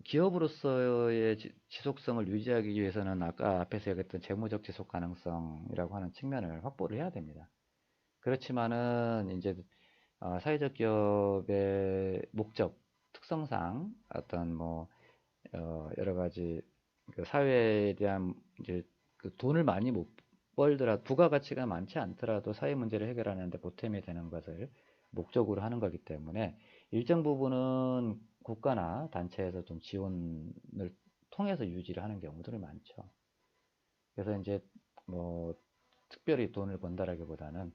기업으로서의 지속성을 유지하기 위해서는 아까 앞에서 얘기했던 재무적 지속 가능성이라고 하는 측면을 확보를 해야 됩니다. 그렇지만은 이제 사회적 기업의 목적 특성상 어떤 뭐 여러 가지 그 사회에 대한 이제 그 돈을 많이 못 벌더라도 부가가치가 많지 않더라도 사회 문제를 해결하는데 보탬이 되는 것을 목적으로 하는 거기 때문에 일정 부분은 국가나 단체에서 좀 지원을 통해서 유지를 하는 경우들이 많죠. 그래서 이제 뭐 특별히 돈을 번다라기보다는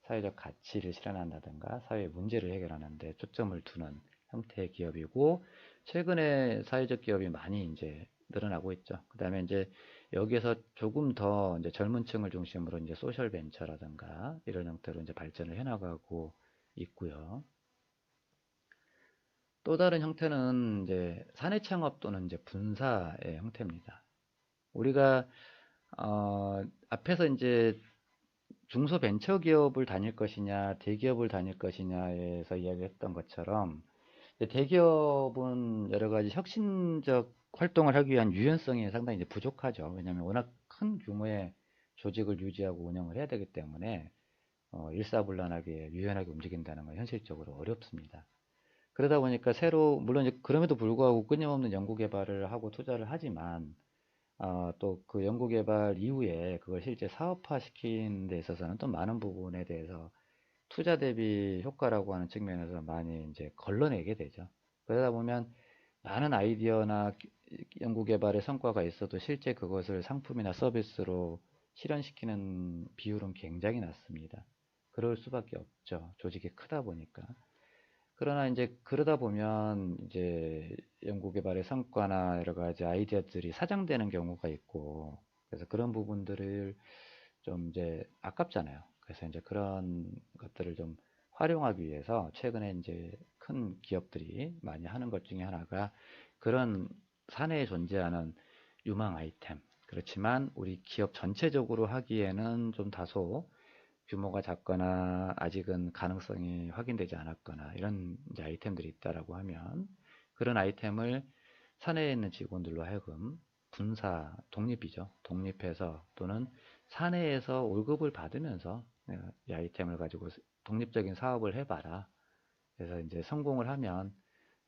사회적 가치를 실현한다든가 사회 문제를 해결하는 데 초점을 두는 형태의 기업이고, 최근에 사회적 기업이 많이 이제 늘어나고 있죠. 그 다음에 이제 여기에서 조금 더 이제 젊은 층을 중심으로 이제 소셜 벤처라든가 이런 형태로 이제 발전을 해나가고 있고요. 또 다른 형태는 이제 사내 창업 또는 이제 분사의 형태입니다. 우리가 앞에서 이제 중소벤처기업을 다닐 것이냐, 대기업을 다닐 것이냐에서 이야기했던 것처럼 대기업은 여러 가지 혁신적 활동을 하기 위한 유연성이 상당히 이제 부족하죠. 왜냐하면 워낙 큰 규모의 조직을 유지하고 운영을 해야 되기 때문에 일사불란하게 유연하게 움직인다는 건 현실적으로 어렵습니다. 그러다 보니까 물론 이제 그럼에도 불구하고 끊임없는 연구개발을 하고 투자를 하지만 또 그 연구개발 이후에 그걸 실제 사업화 시키는 데 있어서는 또 많은 부분에 대해서 투자 대비 효과라고 하는 측면에서 많이 이제 걸러내게 되죠. 그러다 보면 많은 아이디어나 연구개발의 성과가 있어도 실제 그것을 상품이나 서비스로 실현시키는 비율은 굉장히 낮습니다. 그럴 수밖에 없죠. 조직이 크다 보니까. 그러나 이제 그러다 보면 이제 연구개발의 성과나 여러 가지 아이디어들이 사장되는 경우가 있고, 그래서 그런 부분들을 좀 이제 아깝잖아요. 그래서 이제 그런 것들을 좀 활용하기 위해서 최근에 이제 큰 기업들이 많이 하는 것 중에 하나가 그런 사내에 존재하는 유망 아이템. 그렇지만 우리 기업 전체적으로 하기에는 좀 다소 규모가 작거나 아직은 가능성이 확인되지 않았거나 이런 이제 아이템들이 있다라고 하면 그런 아이템을 사내에 있는 직원들로 하여금 독립이죠. 독립해서 또는 사내에서 월급을 받으면서 이 아이템을 가지고 독립적인 사업을 해봐라. 그래서 이제 성공을 하면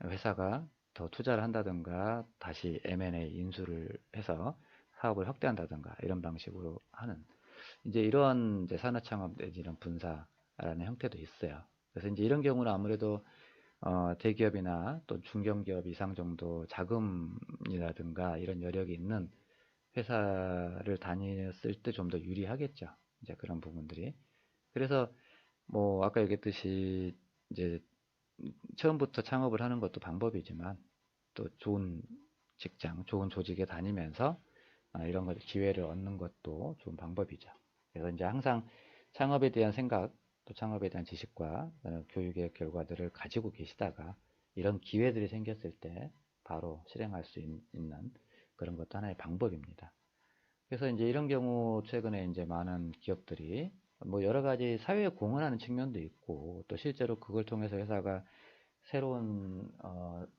회사가 더 투자를 한다든가 다시 M&A 인수를 해서 사업을 확대한다든가 이런 방식으로 하는 이제 이런 이제 산업창업 내지 이런 분사라는 형태도 있어요. 그래서 이제 이런 경우는 아무래도 대기업이나 또 중견기업 이상 정도 자금이라든가 이런 여력이 있는 회사를 다녔을 때 좀 더 유리하겠죠. 이제 그런 부분들이. 그래서 뭐 아까 얘기했듯이 이제 처음부터 창업을 하는 것도 방법이지만 또 좋은 직장, 좋은 조직에 다니면서 이런 걸 기회를 얻는 것도 좋은 방법이죠. 그래서 이제 항상 창업에 대한 생각, 또 창업에 대한 지식과 교육의 결과들을 가지고 계시다가 이런 기회들이 생겼을 때 바로 실행할 수 있는 그런 것도 하나의 방법입니다. 그래서 이제 이런 경우 최근에 이제 많은 기업들이 뭐 여러 가지 사회에 공헌하는 측면도 있고 또 실제로 그걸 통해서 회사가 새로운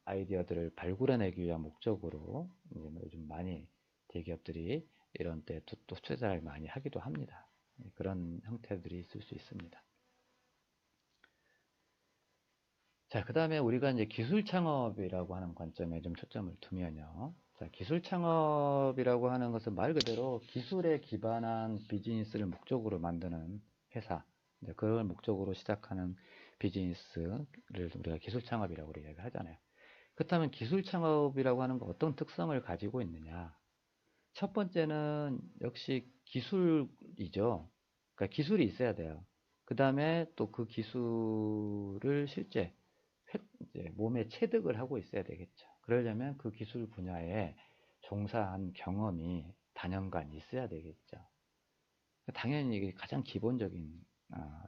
아이디어들을 발굴해내기 위한 목적으로 이제 뭐 요즘 많이 대기업들이 이런 때 또 투자를 많이 하기도 합니다. 그런 형태들이 있을 수 있습니다. 자, 그 다음에 우리가 이제 기술 창업이라고 하는 관점에 좀 초점을 두면요. 자, 기술 창업이라고 하는 것은 말 그대로 기술에 기반한 비즈니스를 목적으로 만드는 회사, 그걸 목적으로 시작하는 비즈니스를 우리가 기술 창업이라고 이야기를 하잖아요. 그렇다면 기술 창업이라고 하는 건 어떤 특성을 가지고 있느냐? 첫 번째는 역시 기술이죠. 그러니까 기술이 있어야 돼요. 그 다음에 또 그 기술을 실제 이제 몸에 체득을 하고 있어야 되겠죠. 그러려면 그 기술 분야에 종사한 경험이 단연간 있어야 되겠죠. 당연히 이게 가장 기본적인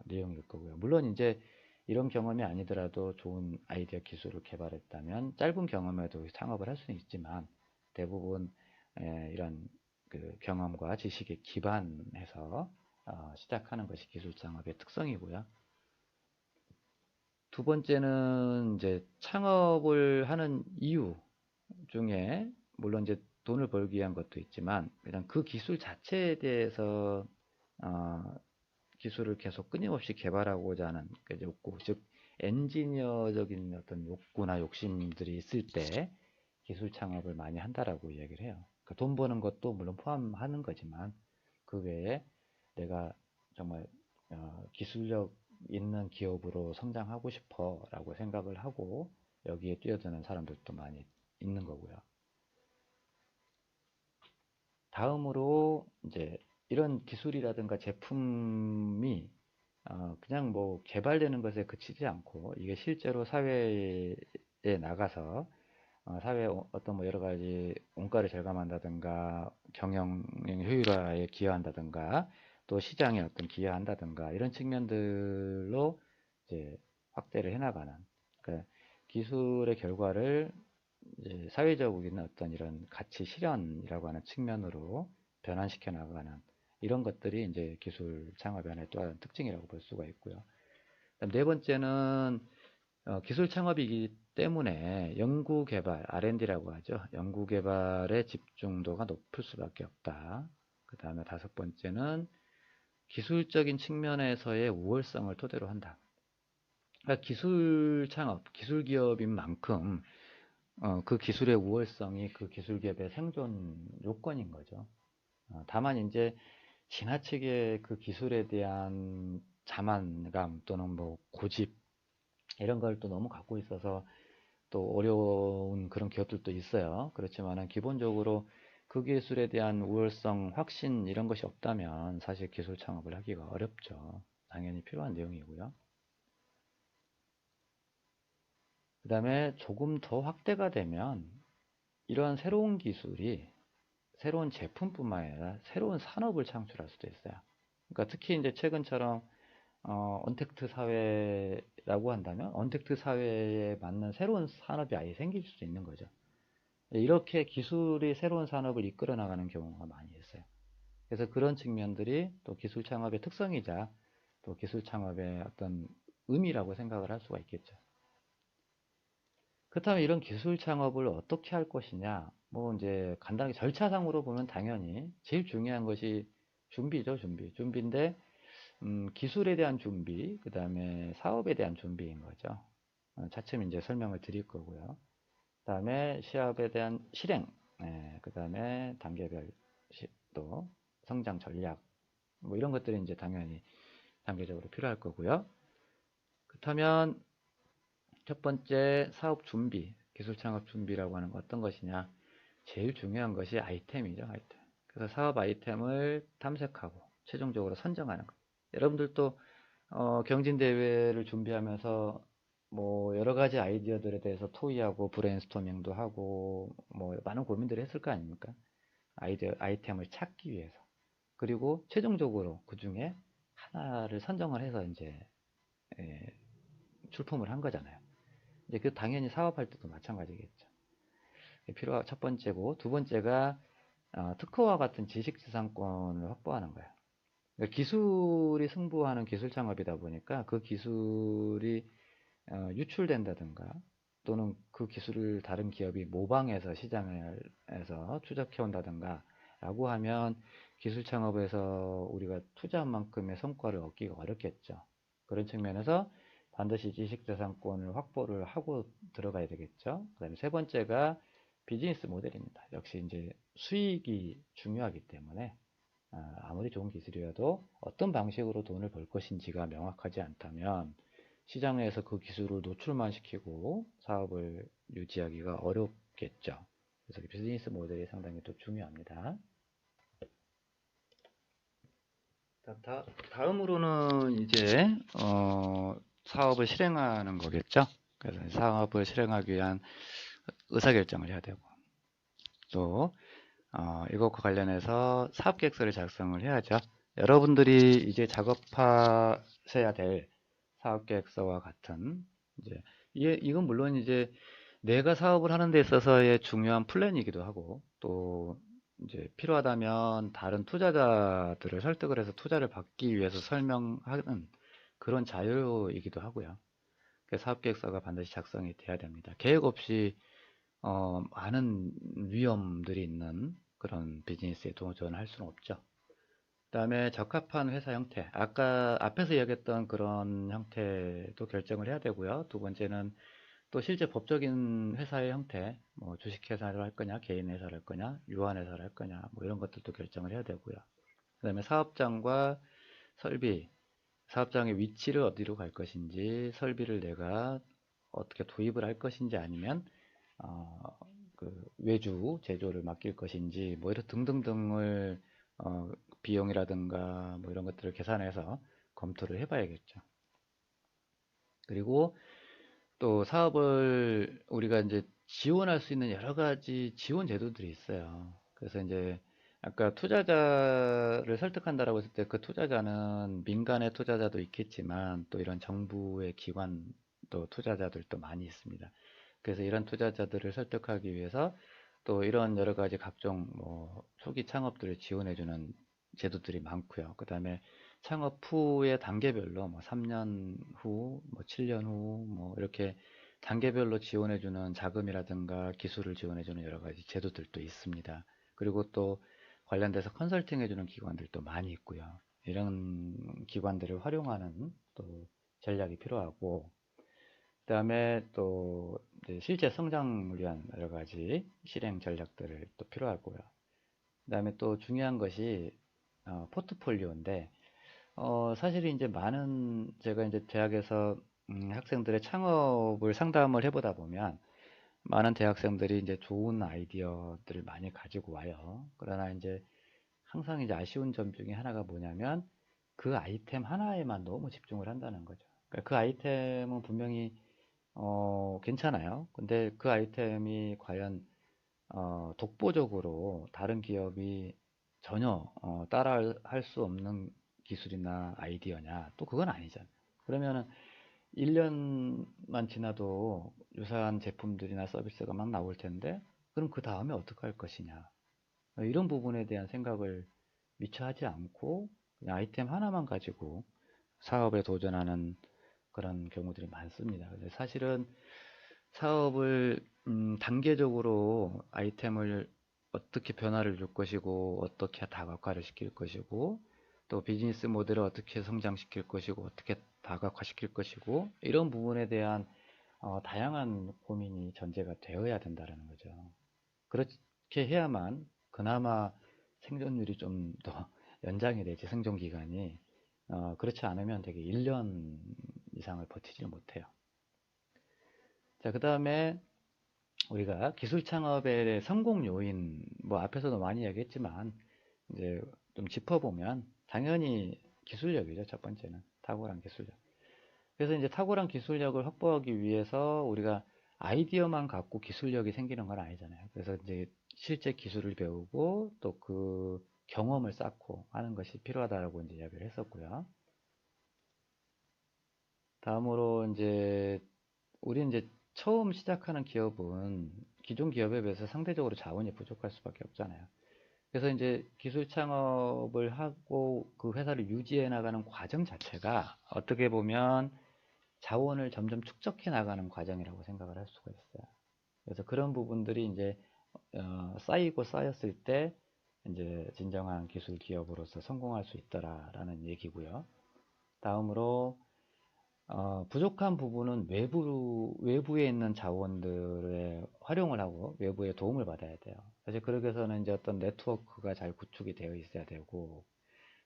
내용일 거고요. 물론 이제 이런 경험이 아니더라도 좋은 아이디어 기술을 개발했다면 짧은 경험에도 창업을 할 수는 있지만 대부분 이런 그 경험과 지식에 기반해서 시작하는 것이 기술 창업의 특성이고요. 두 번째는 이제 창업을 하는 이유 중에 물론 이제 돈을 벌기 위한 것도 있지만 그냥 그 기술 자체에 대해서 기술을 계속 끊임없이 개발하고자 하는 그 욕구, 즉 엔지니어적인 어떤 욕구나 욕심들이 있을 때 기술 창업을 많이 한다라고 이야기를 해요. 그러니까 돈 버는 것도 물론 포함하는 거지만 그 외에 내가 정말 기술력 있는 기업으로 성장하고 싶어라고 생각을 하고 여기에 뛰어드는 사람들도 많이 있는 거고요. 다음으로 이제 이런 기술이라든가 제품이 그냥 뭐 개발되는 것에 그치지 않고 이게 실제로 사회에 나가서 사회에 어떤 뭐 여러 가지 원가를 절감한다든가 경영 효율화에 기여한다든가 또 시장에 어떤 기여한다든가 이런 측면들로 이제 확대를 해나가는, 그러니까 기술의 결과를 이제 사회적인 어떤 이런 가치 실현이라고 하는 측면으로 변환시켜 나가는 이런 것들이 이제 기술 창업의 하나의 또 다른 특징이라고 볼 수가 있고요. 그다음 네 번째는 기술 창업이기 때문에 연구개발, R&D라고 하죠. 연구개발의 집중도가 높을 수밖에 없다. 그 다음에 다섯 번째는 기술적인 측면에서의 우월성을 토대로 한다. 그러니까 기술 창업, 기술 기업인 만큼 그 기술의 우월성이 그 기술 기업의 생존 요건인 거죠. 다만 이제 지나치게 그 기술에 대한 자만감 또는 뭐 고집 이런 걸 또 너무 갖고 있어서 또 어려운 그런 기업들도 있어요. 그렇지만은 기본적으로 그 기술에 대한 우월성, 확신 이런 것이 없다면 사실 기술 창업을 하기가 어렵죠. 당연히 필요한 내용이고요. 그 다음에 조금 더 확대가 되면 이러한 새로운 기술이 새로운 제품뿐만 아니라 새로운 산업을 창출할 수도 있어요. 그러니까 특히 이제 최근처럼 언택트 사회라고 한다면 언택트 사회에 맞는 새로운 산업이 아예 생길 수도 있는 거죠. 이렇게 기술이 새로운 산업을 이끌어 나가는 경우가 많이 있어요. 그래서 그런 측면들이 또 기술 창업의 특성이자 또 기술 창업의 어떤 의미라고 생각을 할 수가 있겠죠. 그렇다면 이런 기술 창업을 어떻게 할 것이냐? 뭐 이제 간단하게 절차상으로 보면 당연히 제일 중요한 것이 준비죠, 준비. 준비인데 기술에 대한 준비, 그 다음에 사업에 대한 준비인 거죠. 차츰 이제 설명을 드릴 거고요. 그 다음에 시합에 대한 실행, 그 다음에 단계별 또 성장 전략, 뭐 이런 것들이 이제 당연히 단계적으로 필요할 거고요. 그렇다면 첫 번째 사업 준비, 기술 창업 준비라고 하는 건 어떤 것이냐? 제일 중요한 것이 아이템이죠, 아이템. 그래서 사업 아이템을 탐색하고 최종적으로 선정하는 것. 여러분들도 경진대회를 준비하면서 뭐 여러 가지 아이디어들에 대해서 토의하고 브레인스토밍도 하고 뭐 많은 고민들을 했을 거 아닙니까? 아이템을 찾기 위해서. 그리고 최종적으로 그 중에 하나를 선정을 해서 이제 예, 출품을 한 거잖아요. 이제 그 당연히 사업할 때도 마찬가지겠죠. 필요가 첫 번째고 두 번째가 특허와 같은 지식재산권을 확보하는 거예요. 그러니까 기술이 승부하는 기술 창업이다 보니까 그 기술이 유출된다든가 또는 그 기술을 다른 기업이 모방해서 시장에서 추적해 온다든가 라고 하면 기술 창업에서 우리가 투자한 만큼의 성과를 얻기가 어렵겠죠. 그런 측면에서 반드시 지식재산권을 확보를 하고 들어가야 되겠죠. 그 다음에 세 번째가 비즈니스 모델입니다. 역시 이제 수익이 중요하기 때문에 아무리 좋은 기술이어도 어떤 방식으로 돈을 벌 것인지가 명확하지 않다면 시장에서 그 기술을 노출만 시키고 사업을 유지하기가 어렵겠죠. 그래서 비즈니스 모델이 상당히 또 중요합니다. 다음으로는 이제 사업을 실행하는 거겠죠. 그래서 사업을 실행하기 위한 의사결정을 해야 되고 또 이것과 관련해서 사업계획서를 작성을 해야죠. 여러분들이 이제 작업하셔야 될 사업계획서와 같은 이제 이건 물론 이제 내가 사업을 하는 데 있어서의 중요한 플랜이기도 하고 또 이제 필요하다면 다른 투자자들을 설득을 해서 투자를 받기 위해서 설명하는 그런 자료이기도 하고요. 사업계획서가 반드시 작성이 돼야 됩니다. 계획 없이 많은 위험들이 있는 그런 비즈니스에 도전할 수는 없죠. 그 다음에 적합한 회사 형태. 아까 앞에서 이야기했던 그런 형태도 결정을 해야 되고요. 두 번째는 또 실제 법적인 회사의 형태, 뭐 주식회사를 할 거냐, 개인회사를 할 거냐, 유한회사를 할 거냐, 뭐 이런 것들도 결정을 해야 되고요. 그 다음에 사업장과 설비, 사업장의 위치를 어디로 갈 것인지, 설비를 내가 어떻게 도입을 할 것인지 아니면 어, 그 외주 제조를 맡길 것인지 뭐 이런 등등등을 비용이라든가 뭐 이런 것들을 계산해서 검토를 해봐야겠죠. 그리고 또 사업을 우리가 이제 지원할 수 있는 여러 가지 지원 제도들이 있어요. 그래서 이제 아까 투자자를 설득한다라고 했을 때 그 투자자는 민간의 투자자도 있겠지만 또 이런 정부의 기관 또 투자자들도 많이 있습니다. 그래서 이런 투자자들을 설득하기 위해서 또 이런 여러 가지 각종 뭐 초기 창업들을 지원해주는 제도들이 많고요. 그 다음에 창업 후의 단계별로 뭐 3년 후, 뭐 7년 후, 뭐 이렇게 단계별로 지원해주는 자금이라든가 기술을 지원해주는 여러 가지 제도들도 있습니다. 그리고 또 관련돼서 컨설팅해주는 기관들도 많이 있고요. 이런 기관들을 활용하는 또 전략이 필요하고, 그 다음에 또 실제 성장을 위한 여러 가지 실행 전략들을 또 필요하고요. 그 다음에 또 중요한 것이 포트폴리오인데, 사실 이제 많은 제가 이제 대학에서 학생들의 창업을 상담을 해보다 보면 많은 대학생들이 이제 좋은 아이디어들을 많이 가지고 와요. 그러나 이제 항상 이제 아쉬운 점 중에 하나가 뭐냐면 그 아이템 하나에만 너무 집중을 한다는 거죠. 그러니까 그 아이템은 분명히 괜찮아요. 근데 그 아이템이 과연 독보적으로 다른 기업이 전혀 따라 할 수 없는 기술이나 아이디어냐? 또 그건 아니잖아요. 그러면은 1년만 지나도 유사한 제품들이나 서비스가 막 나올 텐데, 그럼 그 다음에 어떻게 할 것이냐? 이런 부분에 대한 생각을 미처 하지 않고 그냥 아이템 하나만 가지고 사업에 도전하는 그런 경우들이 많습니다. 근데 사실은 사업을 단계적으로 아이템을 어떻게 변화를 줄 것이고 어떻게 다각화를 시킬 것이고 또 비즈니스 모델을 어떻게 성장시킬 것이고 어떻게 다각화시킬 것이고 이런 부분에 대한 다양한 고민이 전제가 되어야 된다는 거죠. 그렇게 해야만 그나마 생존율이 좀 더 연장이 되지, 생존 기간이. 그렇지 않으면 되게 1년 이상을 버티지 못해요. 자, 그 다음에 우리가 기술 창업의 성공 요인, 뭐 앞에서도 많이 얘기했지만, 이제 좀 짚어보면, 당연히 기술력이죠, 첫 번째는. 탁월한 기술력. 그래서 이제 탁월한 기술력을 확보하기 위해서 우리가 아이디어만 갖고 기술력이 생기는 건 아니잖아요. 그래서 이제 실제 기술을 배우고 또 그 경험을 쌓고 하는 것이 필요하다라고 이제 이야기를 했었고요. 다음으로 이제 우리 이제 처음 시작하는 기업은 기존 기업에 비해서 상대적으로 자원이 부족할 수밖에 없잖아요. 그래서 이제 기술 창업을 하고 그 회사를 유지해 나가는 과정 자체가 어떻게 보면 자원을 점점 축적해 나가는 과정이라고 생각을 할 수가 있어요. 그래서 그런 부분들이 이제 쌓이고 쌓였을 때 이제 진정한 기술 기업으로서 성공할 수 있더라라는 얘기고요. 다음으로 부족한 부분은 외부에 있는 자원들의 활용을 하고 외부의 도움을 받아야 돼요. 사실 그러기 위해서는 이제 어떤 네트워크가 잘 구축이 되어 있어야 되고,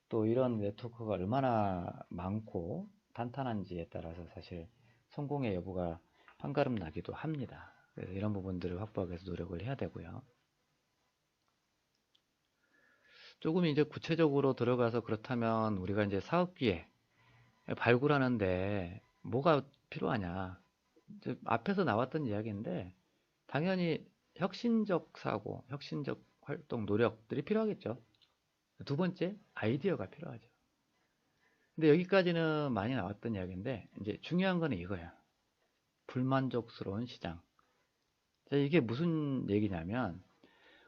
또 이런 네트워크가 얼마나 많고 탄탄한지에 따라서 사실 성공의 여부가 한가름 나기도 합니다. 그래서 이런 부분들을 확보하기 위해서 노력을 해야 되고요. 조금 이제 구체적으로 들어가서 그렇다면 우리가 이제 사업 기회 발굴하는데 뭐가 필요하냐? 이제 앞에서 나왔던 이야기인데 당연히 혁신적 사고, 혁신적 활동, 노력들이 필요하겠죠. 두 번째, 아이디어가 필요하죠. 근데 여기까지는 많이 나왔던 이야기인데 이제 중요한 거는 이거야. 불만족스러운 시장. 자, 이게 무슨 얘기냐면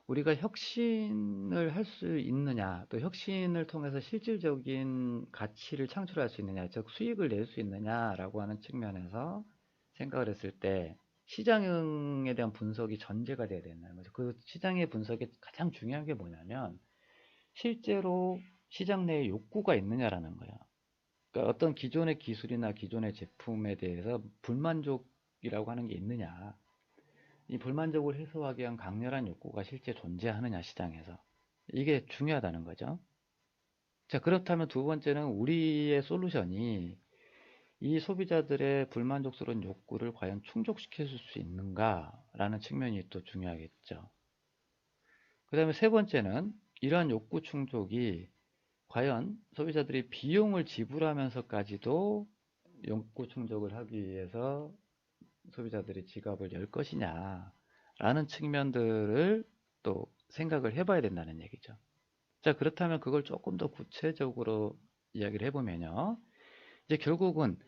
우리가 혁신을 할 수 있느냐, 또 혁신을 통해서 실질적인 가치를 창출할 수 있느냐, 즉 수익을 낼 수 있느냐라고 하는 측면에서 생각을 했을 때 시장에 대한 분석이 전제가 돼야 된다는 거죠. 그 시장의 분석이 가장 중요한 게 뭐냐면 실제로 시장 내에 욕구가 있느냐라는 거야. 그러니까 어떤 기존의 기술이나 기존의 제품에 대해서 불만족이라고 하는 게 있느냐. 이 불만족을 해소하기 위한 강렬한 욕구가 실제 존재하느냐, 시장에서. 이게 중요하다는 거죠. 자, 그렇다면 두 번째는 우리의 솔루션이 이 소비자들의 불만족스러운 욕구를 과연 충족시켜 줄 수 있는가라는 측면이 또 중요하겠죠. 그 다음에 세 번째는 이러한 욕구 충족이 과연 소비자들이 비용을 지불하면서까지도 욕구 충족을 하기 위해서 소비자들이 지갑을 열 것이냐 라는 측면들을 또 생각을 해봐야 된다는 얘기죠. 자, 그렇다면 그걸 조금 더 구체적으로 이야기를 해보면요. 이제 결국은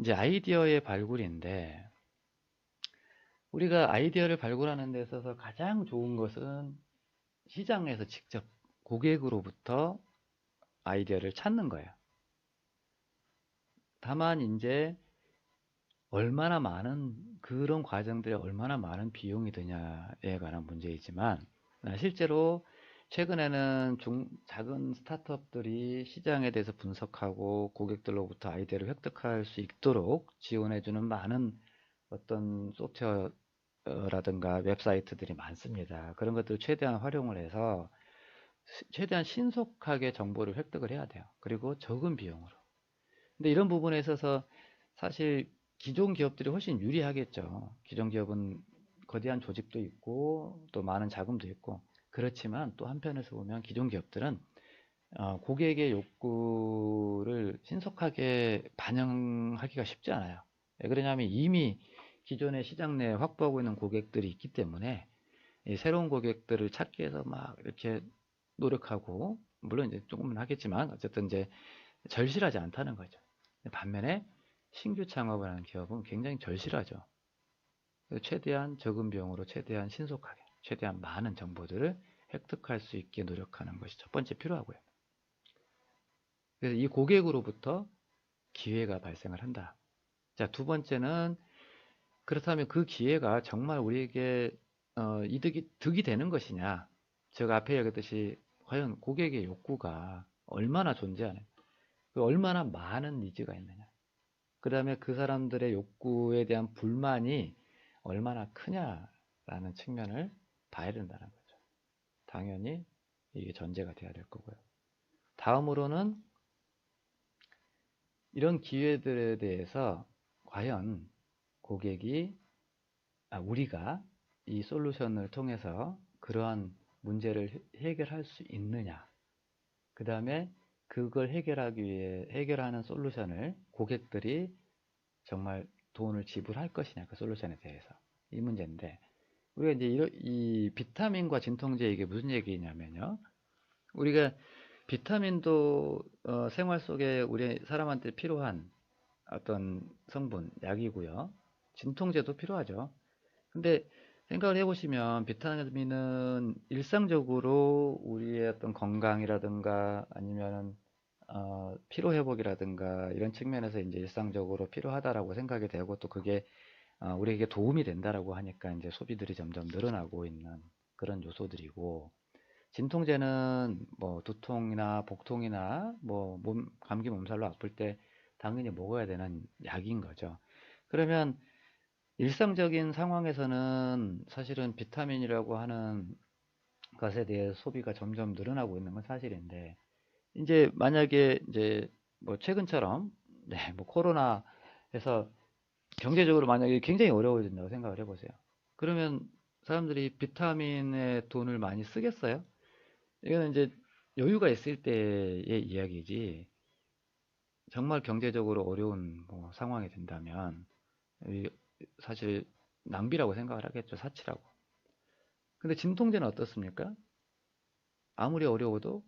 이제 아이디어의 발굴인데, 우리가 아이디어를 발굴하는 데 있어서 가장 좋은 것은 시장에서 직접 고객으로부터 아이디어를 찾는 거예요. 다만 이제 얼마나 많은 그런 과정들에 얼마나 많은 비용이 드냐에 관한 문제이지만, 실제로 최근에는 작은 스타트업들이 시장에 대해서 분석하고 고객들로부터 아이디어를 획득할 수 있도록 지원해주는 많은 어떤 소프트웨어라든가 웹사이트들이 많습니다. 그런 것들을 최대한 활용을 해서 최대한 신속하게 정보를 획득을 해야 돼요. 그리고 적은 비용으로. 근데 이런 부분에 있어서 사실 기존 기업들이 훨씬 유리하겠죠. 기존 기업은 거대한 조직도 있고 또 많은 자금도 있고, 그렇지만 또 한편에서 보면 기존 기업들은 고객의 욕구를 신속하게 반영하기가 쉽지 않아요. 왜 그러냐면 이미 기존의 시장 내에 확보하고 있는 고객들이 있기 때문에 이 새로운 고객들을 찾기 위해서 막 이렇게 노력하고, 물론 이제 조금은 하겠지만 어쨌든 이제 절실하지 않다는 거죠. 반면에 신규 창업을 하는 기업은 굉장히 절실하죠. 최대한 적은 비용으로 최대한 신속하게 최대한 많은 정보들을 획득할 수 있게 노력하는 것이 첫 번째 필요하고요. 그래서 이 고객으로부터 기회가 발생을 한다. 자, 두 번째는, 그렇다면 그 기회가 정말 우리에게 득이 되는 것이냐. 제가 앞에 얘기했듯이 과연 고객의 욕구가 얼마나 존재하는, 얼마나 많은 니즈가 있느냐. 그 다음에 그 사람들의 욕구에 대한 불만이 얼마나 크냐라는 측면을 봐야 된다는 거죠. 당연히 이게 전제가 돼야 될 거고요. 다음으로는 이런 기회들에 대해서 과연 고객이, 우리가 이 솔루션을 통해서 그러한 문제를 해결할 수 있느냐. 그 다음에 그걸 해결하기 위해 해결하는 솔루션을 고객들이 정말 돈을 지불할 것이냐, 그 솔루션에 대해서. 이 문제인데, 우리가 이제 이 비타민과 진통제, 이게 무슨 얘기냐면요. 우리가 비타민도 생활 속에 우리 사람한테 필요한 어떤 성분, 약이고요. 진통제도 필요하죠. 근데 생각을 해보시면 비타민은 일상적으로 우리의 어떤 건강이라든가 아니면은 피로 회복이라든가 이런 측면에서 이제 일상적으로 필요하다라고 생각이 되고, 또 그게 우리에게 도움이 된다라고 하니까 이제 소비들이 점점 늘어나고 있는 그런 요소들이고, 진통제는 뭐 두통이나 복통이나 뭐 감기 몸살로 아플 때 당연히 먹어야 되는 약인 거죠. 그러면 일상적인 상황에서는 사실은 비타민이라고 하는 것에 대해 소비가 점점 늘어나고 있는 건 사실인데, 이제 만약에 이제 뭐 최근처럼 네, 뭐 코로나에서 경제적으로 만약에 굉장히 어려워진다고 생각을 해보세요. 그러면 사람들이 비타민에 돈을 많이 쓰겠어요? 이거는 이제 여유가 있을 때의 이야기지, 정말 경제적으로 어려운 뭐 상황이 된다면 사실 낭비라고 생각을 하겠죠. 사치라고. 근데 진통제는 어떻습니까? 아무리 어려워도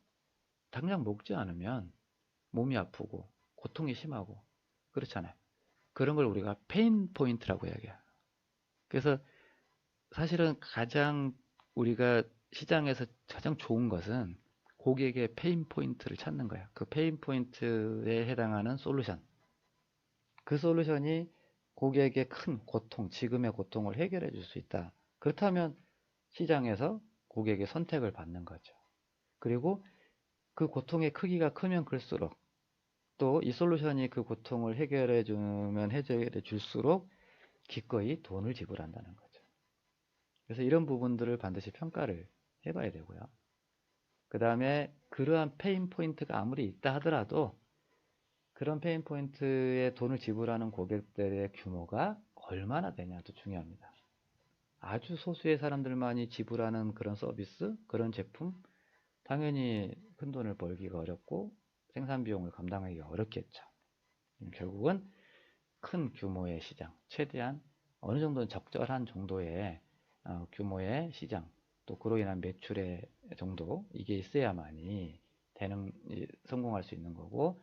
당장 먹지 않으면 몸이 아프고 고통이 심하고 그렇잖아요. 그런 걸 우리가 페인 포인트라고 이야기해요. 그래서 사실은 가장 우리가 시장에서 가장 좋은 것은 고객의 페인 포인트를 찾는 거예요. 그 페인 포인트에 해당하는 솔루션. 그 솔루션이 고객의 큰 고통, 지금의 고통을 해결해 줄 수 있다. 그렇다면 시장에서 고객의 선택을 받는 거죠. 그리고 그 고통의 크기가 크면 클수록, 또 이 솔루션이 그 고통을 해결해 주면 해결해 줄수록 기꺼이 돈을 지불한다는 거죠. 그래서 이런 부분들을 반드시 평가를 해봐야 되고요. 그 다음에 그러한 페인 포인트가 아무리 있다 하더라도 그런 페인 포인트에 돈을 지불하는 고객들의 규모가 얼마나 되냐도 중요합니다. 아주 소수의 사람들만이 지불하는 그런 서비스, 그런 제품, 당연히 큰 돈을 벌기가 어렵고 생산 비용을 감당하기가 어렵겠죠. 결국은 큰 규모의 시장, 최대한 어느 정도는 적절한 정도의 규모의 시장, 또 그로 인한 매출의 정도, 이게 있어야만이 성공할 수 있는 거고,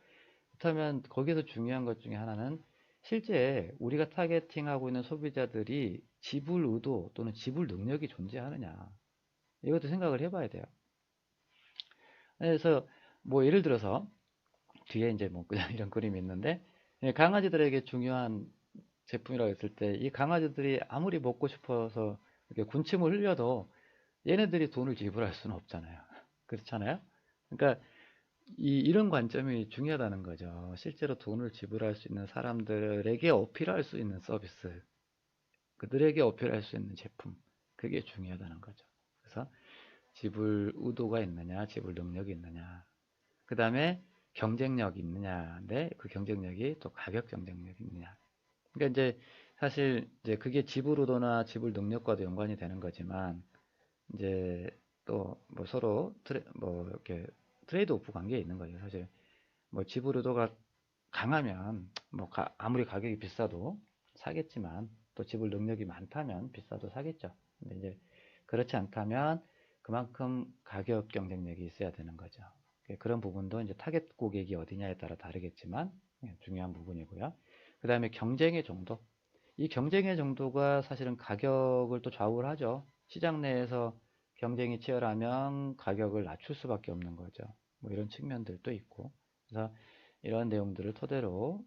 그렇다면 거기서 중요한 것 중에 하나는 실제 우리가 타겟팅하고 있는 소비자들이 지불 의도 또는 지불 능력이 존재하느냐, 이것도 생각을 해봐야 돼요. 그래서 뭐 예를 들어서 뒤에 이제 뭐 그냥 이런 그림이 있는데, 강아지들에게 중요한 제품이라고 했을 때 이 강아지들이 아무리 먹고 싶어서 이렇게 군침을 흘려도 얘네들이 돈을 지불할 수는 없잖아요. 그렇잖아요. 그러니까 이런 관점이 중요하다는 거죠. 실제로 돈을 지불할 수 있는 사람들에게 어필할 수 있는 서비스, 그들에게 어필할 수 있는 제품, 그게 중요하다는 거죠. 그래서 지불 의도가 있느냐, 지불 능력이 있느냐, 그 다음에 경쟁력이 있느냐인데 그 경쟁력이 또 가격 경쟁력이 있느냐. 그러니까 이제 사실 이제 그게 지불 의도나 지불 능력과도 연관이 되는 거지만, 이제 또 뭐 서로 뭐 이렇게 트레이드 오프 관계에 있는 거죠. 사실 뭐 지불 의도가 강하면 뭐 아무리 가격이 비싸도 사겠지만, 또 지불 능력이 많다면 비싸도 사겠죠. 근데 이제 그렇지 않다면 그만큼 가격 경쟁력이 있어야 되는 거죠. 그런 부분도 이제 타겟 고객이 어디냐에 따라 다르겠지만 중요한 부분이고요. 그 다음에 경쟁의 정도. 이 경쟁의 정도가 사실은 가격을 또 좌우를 하죠. 시장 내에서 경쟁이 치열하면 가격을 낮출 수밖에 없는 거죠. 뭐 이런 측면들도 있고. 그래서 이런 내용들을 토대로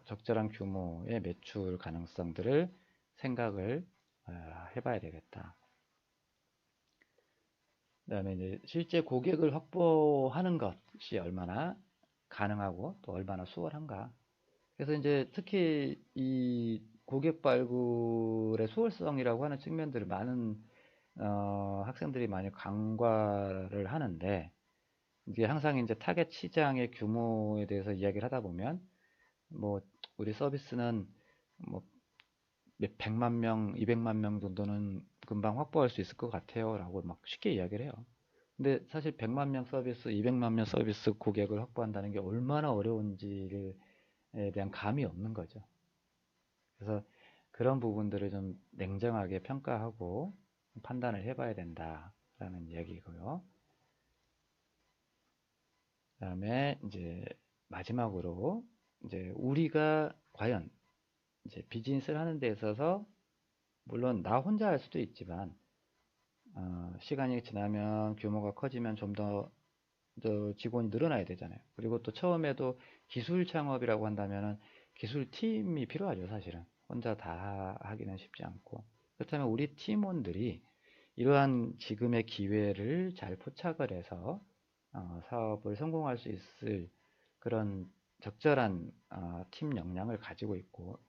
적절한 규모의 매출 가능성들을 생각을 해봐야 되겠다. 그 다음에 이제 실제 고객을 확보하는 것이 얼마나 가능하고 또 얼마나 수월한가. 그래서 이제 특히 이 고객 발굴의 수월성이라고 하는 측면들을 많은 학생들이 많이 간과를 하는데, 이게 항상 이제 타겟 시장의 규모에 대해서 이야기를 하다 보면 뭐 우리 서비스는 뭐 몇 백만 명, 200만 명 정도는 금방 확보할 수 있을 것 같아요 라고 막 쉽게 이야기를 해요. 근데 사실 100만 명 서비스, 200만 명 서비스 고객을 확보한다는 게 얼마나 어려운지에 대한 감이 없는 거죠. 그래서 그런 부분들을 좀 냉정하게 평가하고 판단을 해봐야 된다라는 이야기고요. 그다음에 이제 마지막으로 이제 우리가 과연 이제 비즈니스를 하는 데 있어서 물론 나 혼자 할 수도 있지만 시간이 지나면 규모가 커지면 좀 더 직원이 늘어나야 되잖아요. 그리고 또 처음에도 기술 창업이라고 한다면은 기술팀이 필요하죠, 사실은. 혼자 다 하기는 쉽지 않고. 그렇다면 우리 팀원들이 이러한 지금의 기회를 잘 포착을 해서 사업을 성공할 수 있을 그런 적절한 팀 역량을 가지고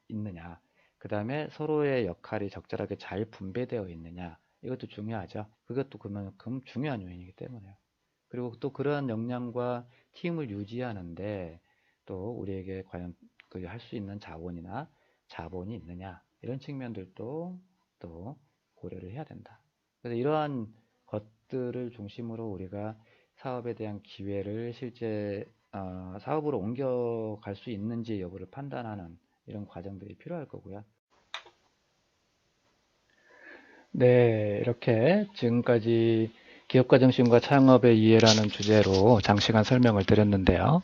있느냐, 그 다음에 서로의 역할이 적절하게 잘 분배되어 있느냐, 이것도 중요하죠. 그것도 그만큼 중요한 요인이기 때문에요. 그리고 또 그러한 역량과 팀을 유지하는데 또 우리에게 과연 그 할 수 있는 자원이나 자본이 있느냐, 이런 측면들도 또 고려를 해야 된다. 그래서 이러한 것들을 중심으로 우리가 사업에 대한 기회를 실제 사업으로 옮겨갈 수 있는지 여부를 판단하는 이런 과정들이 필요할 거고요. 네, 이렇게 지금까지 기업가 정신과 창업의 이해라는 주제로 장시간 설명을 드렸는데요.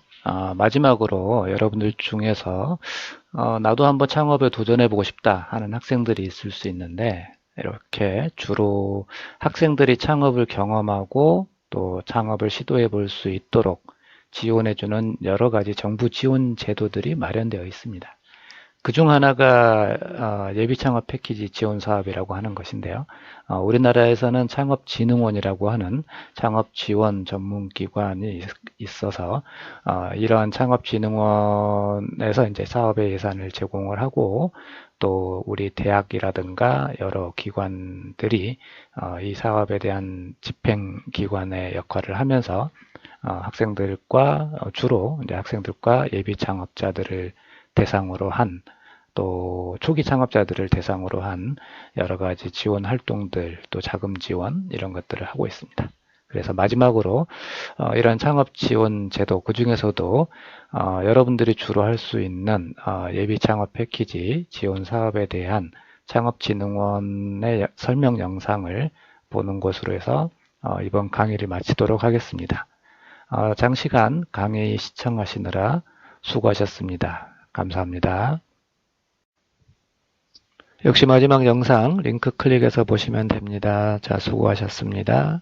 마지막으로 여러분들 중에서 나도 한번 창업에 도전해보고 싶다 하는 학생들이 있을 수 있는데, 이렇게 주로 학생들이 창업을 경험하고 또 창업을 시도해 볼 수 있도록 지원해주는 여러 가지 정부 지원 제도들이 마련되어 있습니다. 그중 하나가 예비창업 패키지 지원 사업이라고 하는 것인데요. 우리나라에서는 창업진흥원이라고 하는 창업 지원 전문기관이 있어서 이러한 창업진흥원에서 이제 사업의 예산을 제공을 하고, 또 우리 대학이라든가 여러 기관들이 이 사업에 대한 집행기관의 역할을 하면서 학생들과 주로 이제 학생들과 예비 창업자들을 대상으로 한, 또 초기 창업자들을 대상으로 한 여러 가지 지원 활동들, 또 자금 지원, 이런 것들을 하고 있습니다. 그래서 마지막으로 이런 창업 지원 제도, 그 중에서도 여러분들이 주로 할 수 있는 예비 창업 패키지 지원 사업에 대한 창업진흥원의 설명 영상을 보는 것으로 해서 이번 강의를 마치도록 하겠습니다. 장시간 강의 시청하시느라 수고하셨습니다. 감사합니다. 역시 마지막 영상 링크 클릭해서 보시면 됩니다. 자, 수고하셨습니다.